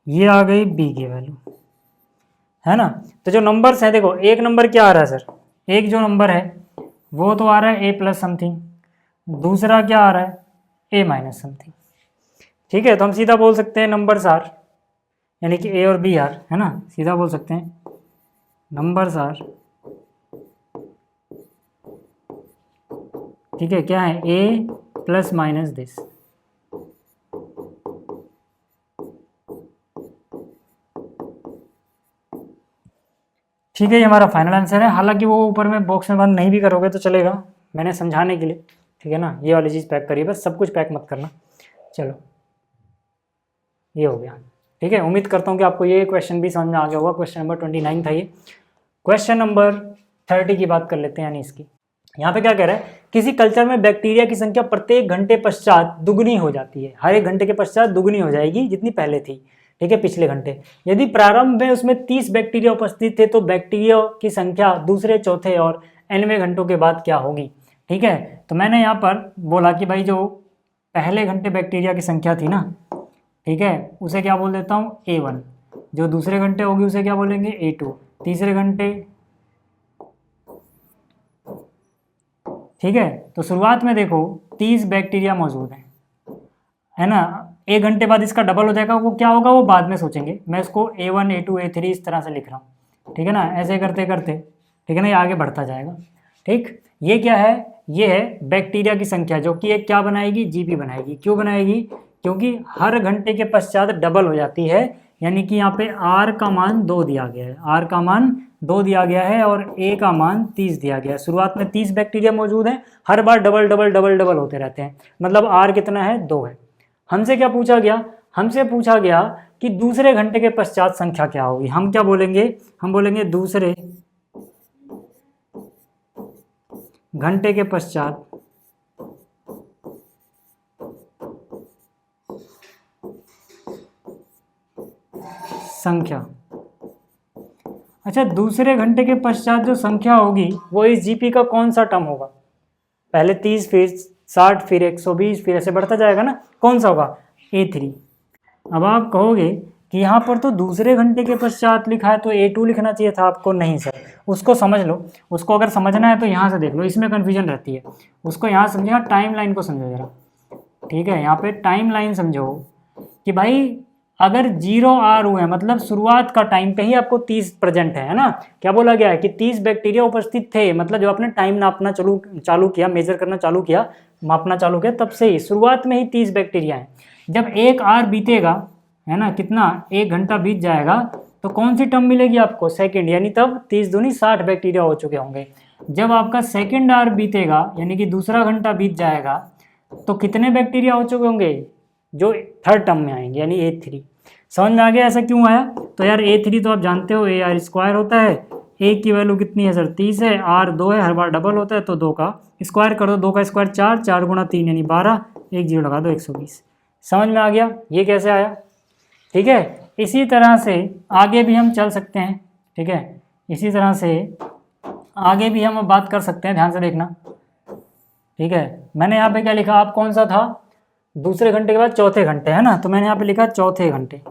ये आ गई b की वैल्यू, है ना। तो जो नंबर्स हैं देखो, एक नंबर क्या आ रहा है सर, एक जो नंबर है वो तो आ रहा है a प्लस समथिंग, दूसरा क्या आ रहा है a माइनस समथिंग। ठीक है, तो हम सीधा बोल सकते हैं नंबर्स आर, यानी कि a और b आर, है ना, सीधा बोल सकते हैं नंबर्स आर। ठीक है, क्या है, a प्लस माइनस दिस। ठीक है, ये हमारा फाइनल आंसर है। हालांकि वो ऊपर में बॉक्स में बंद नहीं भी करोगे तो चलेगा, मैंने समझाने के लिए। ठीक है ना, ये वाली चीज़ पैक करिए, बस सब कुछ पैक मत करना। चलो, ये हो गया। ठीक है, उम्मीद करता हूँ कि आपको ये क्वेश्चन भी समझ में आ गया होगा। क्वेश्चन नंबर 29 था ये। क्वेश्चन नंबर 30 की बात कर लेते हैं, यानी इसकी। यहाँ पे क्या कह रहा है, किसी कल्चर में बैक्टीरिया की संख्या प्रत्येक घंटे पश्चात दुगनी हो जाती है, हर एक घंटे के पश्चात दुगनी हो जाएगी जितनी पहले थी, ठीक है, पिछले घंटे। यदि प्रारंभ में उसमें 30 बैक्टीरिया उपस्थित थे तो बैक्टीरिया की संख्या दूसरे, चौथे और nवें घंटों के बाद क्या होगी, ठीक है। तो मैंने यहाँ पर बोला कि भाई जो पहले घंटे बैक्टीरिया की संख्या थी ना, ठीक है, उसे क्या बोल देता हूँ A1, जो दूसरे घंटे होगी उसे क्या बोलेंगे A2, तीसरे घंटे, ठीक है। तो शुरुआत में देखो 30 बैक्टीरिया मौजूद हैं, है ना, एक घंटे बाद इसका डबल हो जाएगा, वो क्या होगा वो बाद में सोचेंगे, मैं इसको A1 A2 A3 इस तरह से लिख रहा हूँ, ठीक है ना, ऐसे करते करते, ठीक है ना, ये आगे बढ़ता जाएगा, ठीक। ये क्या है, ये है बैक्टीरिया की संख्या जो कि एक क्या बनाएगी, जीपी बनाएगी। क्यों बनाएगी, क्योंकि हर घंटे के पश्चात डबल हो जाती है, यानी कि यहाँ पे R का मान 2 दिया गया है, R का मान 2 दिया गया है और A का मान 30 दिया गया है। शुरुआत में 30 बैक्टीरिया मौजूद हैं, हर बार डबल डबल डबल डबल होते रहते हैं, मतलब R कितना है, 2 है। हमसे क्या पूछा गया, हमसे पूछा गया कि दूसरे घंटे के पश्चात संख्या क्या होगी। हम क्या बोलेंगे, हम बोलेंगे दूसरे घंटे के पश्चात संख्या। अच्छा, दूसरे घंटे के पश्चात जो संख्या होगी वो इस जीपी का कौन सा टर्म होगा, पहले 30 फिर 60 फिर 120 फिर ऐसे बढ़ता जाएगा ना, कौन सा होगा, A3। अब आप कहोगे कि यहाँ पर तो दूसरे घंटे के पश्चात लिखा है तो A2 लिखना चाहिए था आपको। नहीं सर, उसको समझ लो, उसको अगर समझना है तो यहाँ से देख लो, इसमें कन्फ्यूजन रहती है, उसको यहाँ समझेगा, टाइम लाइन को समझो जरा, ठीक है। यहाँ पे टाइम लाइन समझो कि भाई अगर 0 R हुए मतलब शुरुआत का टाइम पे ही आपको 30 प्रेजेंट है ना, क्या बोला गया है कि 30 बैक्टीरिया उपस्थित थे, मतलब जो आपने टाइम नापना चालू किया, मेजर करना चालू किया, मापना चालू किया, तब से ही शुरुआत में ही 30 बैक्टीरिया हैं। जब 1 R बीतेगा, है ना, कितना, 1 घंटा बीत जाएगा, तो कौन सी टर्म मिलेगी आपको, सेकेंड, यानी तब 30 दूनी 60 बैक्टीरिया हो चुके होंगे। जब आपका सेकेंड R बीतेगा, यानी कि दूसरा घंटा बीत जाएगा, तो कितने बैक्टीरिया हो चुके होंगे, जो थर्ड टर्म में आएंगे, यानी A3। समझ में आ गया ऐसा क्यों आया, तो यार A3 तो आप जानते हो AR² होता है, A की वैल्यू कितनी है सर, 30 है, R 2 है, हर बार डबल होता है, तो 2 का स्क्वायर कर दो, 2 का स्क्वायर 4, 4 गुणा 3 यानी 12, एक जीरो लगा दो 120। समझ में आ गया ये कैसे आया, ठीक है। इसी तरह से आगे भी हम चल सकते हैं, ठीक है, इसी तरह से आगे भी हम बात कर सकते हैं, ध्यान से देखना, ठीक है। मैंने यहाँ पे क्या लिखा, आप कौन सा था, दूसरे घंटे के बाद चौथे घंटे, है ना, तो मैंने यहाँ पे लिखा चौथे घंटे,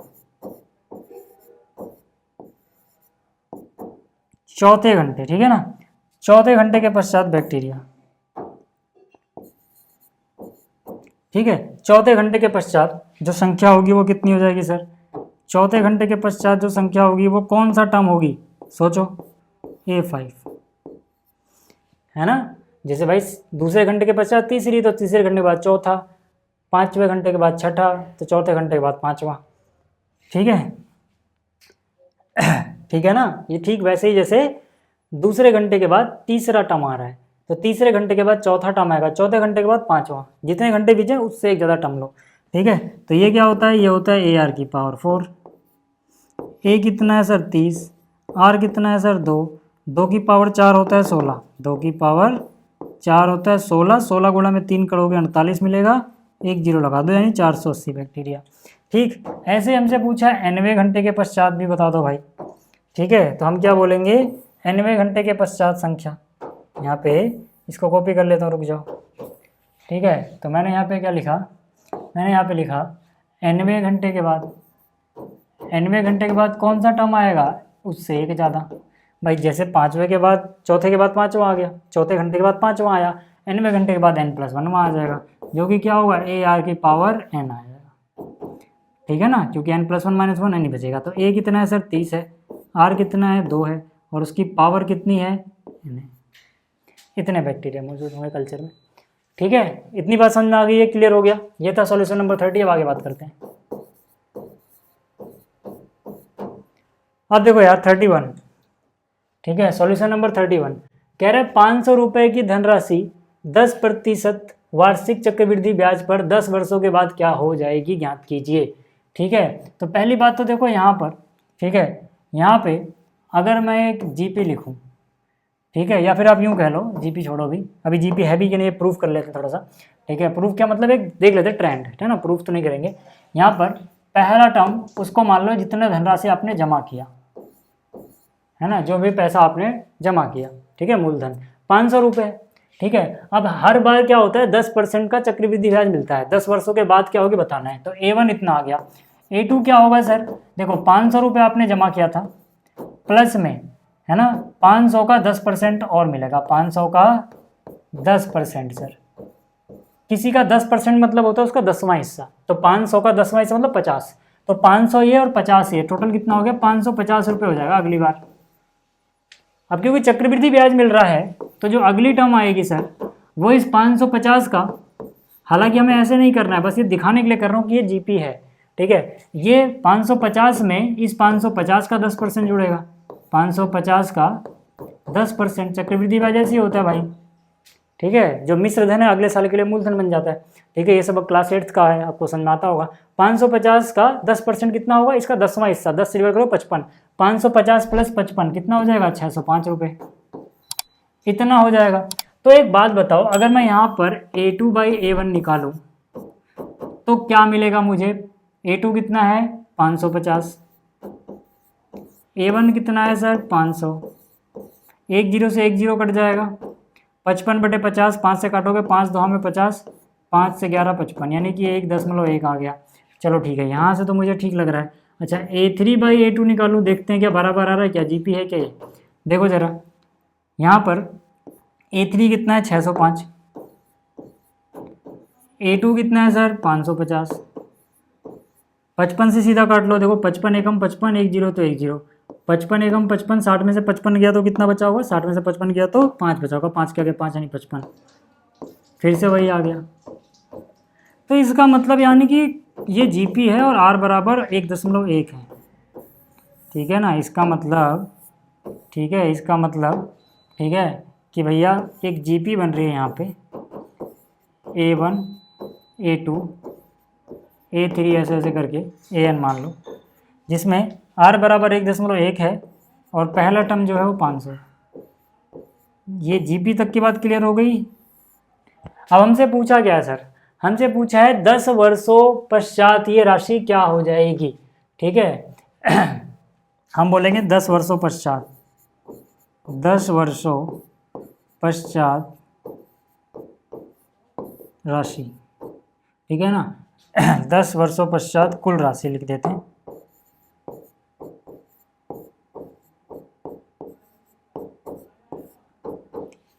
चौथे घंटे, ठीक है ना, चौथे घंटे के पश्चात बैक्टीरिया, ठीक है। चौथे घंटे के पश्चात जो संख्या होगी वो कितनी हो जाएगी सर, चौथे घंटे के पश्चात जो संख्या होगी वो कौन सा टर्म होगी, सोचो, A5, है ना। जैसे भाई दूसरे घंटे के पश्चात तीसरी, तो तीसरे घंटे के बाद चौथा, पाँचवें घंटे के बाद छठा, तो चौथे घंटे के बाद पाँचवा, ठीक है ठीक है ना। ये ठीक वैसे ही जैसे दूसरे घंटे के बाद तीसरा टर्म आ रहा है, तो तीसरे घंटे के बाद चौथा टर्म आएगा, चौथे घंटे के बाद पाँचवा, जितने घंटे बीचे उससे एक ज़्यादा टर्म लो, ठीक है। तो ये क्या होता है, ये होता है AR की पावर 4। A कितना है सर 30, R कितना है सर 2, 2 की पावर 4 होता है 16, 2 की पावर 4 होता है 16, 16 गुणा में 3 करोगे 48 मिलेगा, एक जीरो लगा दो, यानी 480 बैक्टीरिया, ठीक। ऐसे हमसे पूछा nवें घंटे के पश्चात भी बता दो भाई, ठीक है। तो हम क्या बोलेंगे, nवें घंटे के पश्चात संख्या, यहाँ पे इसको कॉपी कर लेता हूँ, रुक जाओ, ठीक है। तो मैंने यहाँ पे क्या लिखा, मैंने यहाँ पे लिखा nवें घंटे के बाद, nवें घंटे के बाद कौन सा टर्म आएगा, उससे एक ज़्यादा, भाई जैसे पाँचवें के बाद, चौथे के बाद पाँचवा आ गया, चौथे घंटे के बाद पाँचवा आया, nवें घंटे के बाद n+1 आ जाएगा, जो कि क्या होगा, AR की पावर n आ जाएगा, ठीक है ना, क्योंकि n+1 - 1 नहीं बचेगा। तो A कितना है सर 30 है, R कितना है 2 है, और उसकी पावर कितनी है n। इतने बैक्टीरिया मौजूद होंगे कल्चर में, ठीक है। इतनी बात समझ में आ गई है, क्लियर हो गया। ये था सॉल्यूशन नंबर 30। अब आगे बात करते हैं। अब देखो यार 31, ठीक है, सॉल्यूशन नंबर 31 कह रहे हैं 500 रुपये की धनराशि 10% वार्षिक चक्रवृद्धि ब्याज पर 10 वर्षों के बाद क्या हो जाएगी, ज्ञात कीजिए, ठीक है। तो पहली बात तो देखो यहाँ पर, ठीक है, यहाँ पे अगर मैं एक जीपी लिखूँ, ठीक है, या फिर आप यूँ कह लो, जीपी छोड़ो अभी जीपी है भी कि नहीं प्रूफ कर लेते हैं थोड़ा सा। ठीक है, प्रूफ क्या मतलब एक देख लेते हैं ट्रेंड, है ना, प्रूफ तो नहीं करेंगे। यहाँ पर पहला टर्म उसको मान लो जितने धनराशि आपने जमा किया, है ना, जो भी पैसा आपने जमा किया, ठीक है, मूलधन 500 रुपये। ठीक है, अब हर बार क्या होता है 10% का चक्रवृद्धि ब्याज मिलता है, 10 वर्षों के बाद क्या होगी बताना है। तो A1 इतना आ गया, A2 क्या होगा सर, देखो 500 रुपये आपने जमा किया था, प्लस में, है ना, 500 का 10% और मिलेगा, 500 का 10% सर, किसी का 10% मतलब होता है उसका 10वां हिस्सा, तो 500 का 10वां हिस्सा मतलब 50, तो 500 ये और 50 ये, टोटल कितना हो गया 550 रुपये हो जाएगा अगली बार। अब क्योंकि चक्रवृद्धि ब्याज मिल रहा है तो जो अगली टर्म आएगी सर वो इस 550 का, हालांकि हमें ऐसे नहीं करना है, बस ये दिखाने के लिए कर रहा हूँ कि ये जीपी है। ठीक है, ये 550 में इस 550 का 10% जुड़ेगा, 550 का 10%, चक्रवृद्धि ब्याज ऐसे ही होता है भाई। ठीक है, जो मिश्र धन है अगले साल के लिए मूलधन बन जाता है। ठीक है, ये सब क्लास 8 का है, आपको समझ में आता होगा। 550 का 10% कितना होगा, इसका 10वां हिस्सा, 10 से डिवाइड करो 55, 550 प्लस 55 कितना हो जाएगा 605 रुपये, इतना हो जाएगा। तो एक बात बताओ, अगर मैं यहाँ पर A2/A1 निकालूँ तो क्या मिलेगा मुझे, A2 कितना है 550, A1 कितना है सर 500, एक जीरो से एक जीरो कट जाएगा, 55/50, 5 से काटोगे 5 2 में 50, 5 से 11 55, यानी कि 1.1 आ गया। चलो ठीक है, यहाँ से तो मुझे ठीक लग रहा है। अच्छा A3/A2 निकालूँ, देखते हैं क्या बराबर आ रहा है, क्या जीपी है क्या ये, देखो ज़रा, यहाँ पर A3 कितना है 605, A2 कितना है सर 550, 55 से सीधा काट लो, देखो 55 एकम 55, 1 जीरो तो 1 जीरो, 55 एकम 55, 60 में से 55 गया तो कितना बचा होगा, 60 में से 55 गया तो 5 बचा होगा, 5 के आगे 5 यानी 55, फिर से वही आ गया। तो इसका मतलब यानी कि ये जीपी है और आर बराबर 1.1 है। ठीक है ना, इसका मतलब, ठीक है, इसका मतलब, ठीक है, कि भैया एक जीपी बन रही है यहाँ पे, A1 A2 A3 ऐसे ऐसे करके AN मान लो, जिसमें R बराबर 1.1 है और पहला टर्म जो है वो 500। ये जीपी तक की बात क्लियर हो गई। अब हमसे पूछा क्या है सर, हमसे पूछा है 10 वर्षों पश्चात ये राशि क्या हो जाएगी। ठीक है हम बोलेंगे 10 वर्षों पश्चात, 10 वर्षों पश्चात राशि, ठीक है ना 10 वर्षों पश्चात कुल राशि लिख देते हैं।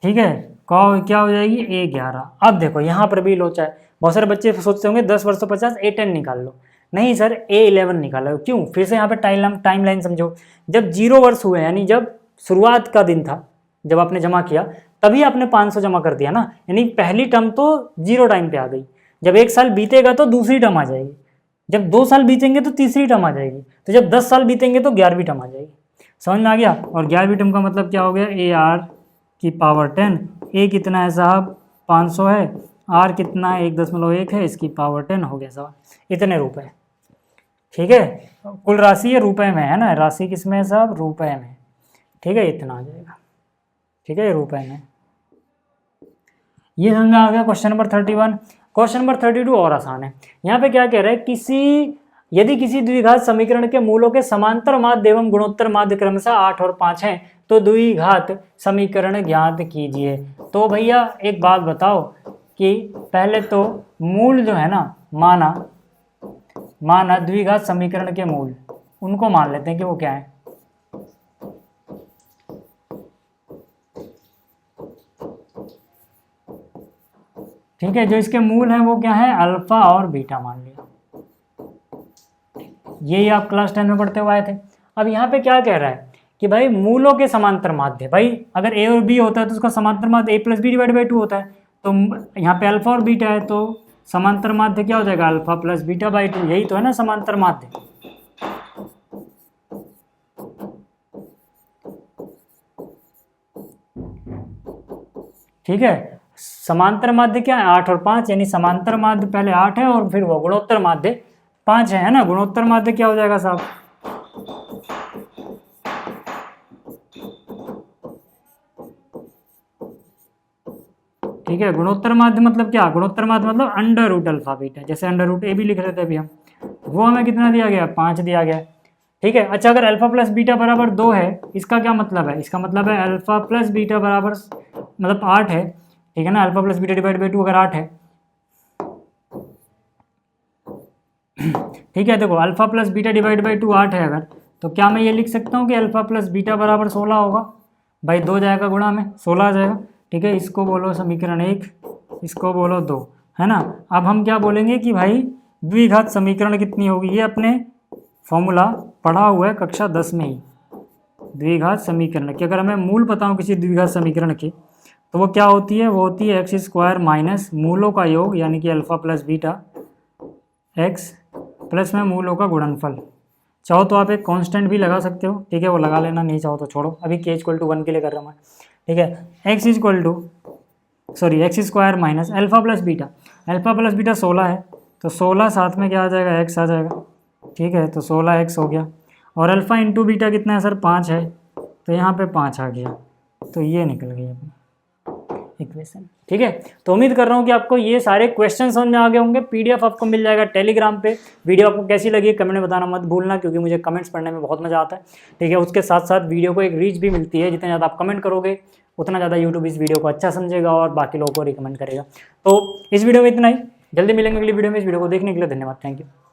ठीक है, क्या हो जाएगी A11। अब देखो यहाँ पर भी लोचा है, बहुत सारे बच्चे सोचते होंगे 10 वर्षों 50 A10 निकाल लो, नहीं सर A11 निकालो। क्यों, फिर से यहाँ पे टाइम लाइन समझो, जब 0 वर्ष हुए यानी जब शुरुआत का दिन था, जब आपने जमा किया तभी आपने 500 जमा कर दिया ना, यानी पहली टर्म तो 0 टाइम पे आ गई, जब 1 साल बीतेगा तो दूसरी टर्म आ जाएगी, जब 2 साल बीतेंगे तो तीसरी टर्म आ जाएगी, तो जब 10 साल बीतेंगे तो 11वीं टर्म आ जाएगी। समझ में आ गया। और 11वीं टर्म का मतलब क्या हो गया, AR की पावर 10, A कितना है साहब 500 है, R कितना है 1.1 है, इसकी पावर 10 हो गया साहब, इतने रुपए। ठीक है, कुल राशि ये रुपए में है ना, राशि किस में है साहब, रुपए में। ठीक है, इतना आ जाएगा। ठीक है, ये रुपए में। ये समझ में आ गया क्वेश्चन नंबर 31। क्वेश्चन नंबर 32 और आसान है। यहाँ पे क्या कह रहा है, यदि किसी द्विघात समीकरण के मूलों के समांतर माध्य एवं गुणोत्तर माध्य क्रमशः 8 और 5 हैं तो द्विघात समीकरण ज्ञात कीजिए। तो भैया एक बात बताओ कि पहले तो मूल जो है ना, माना द्विघात समीकरण के मूल, उनको मान लेते हैं कि वो क्या है। ठीक है, जो इसके मूल हैं वो क्या है, अल्फा और बीटा मान लिया। यही आप क्लास 10 में पढ़ते हुए आए थे। अब यहाँ पे क्या कह रहा है कि भाई मूलों के समांतर माध्य, भाई अगर A और B होता है तो उसका समांतर माध्य A + B / 2 होता है, तो यहाँ पे अल्फा और बीटा है तो समांतर माध्य क्या हो जाएगा, अल्फा + बीटा / 2, यही तो है ना समांतर माध्य। ठीक है, समांतर माध्य क्या है 8 और 5, यानी समांतर माध्य पहले 8 है और फिर वो गुणोत्तर माध्य 5 है ना। गुणोत्तर माध्य क्या हो जाएगा साहब, ठीक है। गुणोत्तर माध्य मतलब क्या, गुणोत्तर माध्य मतलब अंडर रूट अल्फा बीटा, जैसे अंडर रूट ए भी लिख रहे थे अभी हम, वो हमें कितना दिया गया, 5 दिया गया, ठीक है। अच्छा, अगर अल्फा प्लस बीटा बराबर 2 है, इसका क्या मतलब है, इसका मतलब है अल्फा प्लस बीटा बराबर मतलब 8 है, ठीक है ना। Alpha plus beta divide by 2 अगर 8 है, ठीक है। देखो alpha plus beta divide by 2 8 है अगर, तो क्या मैं ये लिख सकता हूँ कि अल्फा प्लस बीटा बराबर 16 होगा, भाई 2 जाएगा गुणा में 16 आ जाएगा, ठीक है। इसको बोलो समीकरण 1, इसको बोलो 2, है ना। अब हम क्या बोलेंगे कि भाई द्विघात समीकरण कितनी होगी, ये अपने फॉर्मूला पढ़ा हुआ है कक्षा 10 में ही, द्विघात समीकरण की अगर हमें मूल पता हो किसी द्विघात समीकरण के, तो वो क्या होती है, वो होती है एक्स स्क्वायर माइनस मूलों का योग, यानी कि alpha plus beta x plus में मूलों का गुणनफल। चाहो तो आप एक कांस्टेंट भी लगा सकते हो, ठीक है, वो लगा लेना, नहीं चाहो तो छोड़ो, अभी के इक्वल टू 1 के लिए कर रहा हूँ मैं, ठीक है। X square minus alpha plus beta, alpha plus beta 16 है, तो 16 साथ में क्या आ जाएगा, एक्स आ जाएगा, ठीक है। तो 16 एक्स हो गया, और अल्फा इंटू बीटा कितना है सर, 5 है, तो यहाँ पे 5 आ गया, तो ये निकल गई अपनी इक्वेशन, ठीक है। तो उम्मीद कर रहा हूँ कि आपको ये सारे क्वेश्चन समझ में आ गए होंगे। पीडीएफ आपको मिल जाएगा टेलीग्राम पे। वीडियो आपको कैसी लगी कमेंट में बताना मत भूलना, क्योंकि मुझे कमेंट्स पढ़ने में बहुत मज़ा आता है, ठीक है। उसके साथ साथ वीडियो को एक रीच भी मिलती है, जितने ज़्यादा आप कमेंट करोगे उतना ज़्यादा यूट्यूब इस वीडियो को अच्छा समझेगा और बाकी लोगों को रिकमेंड करेगा। तो इस वीडियो में इतना ही, जल्दी मिलेंगे अगली वीडियो में। इस वीडियो को देखने के लिए धन्यवाद, थैंक यू।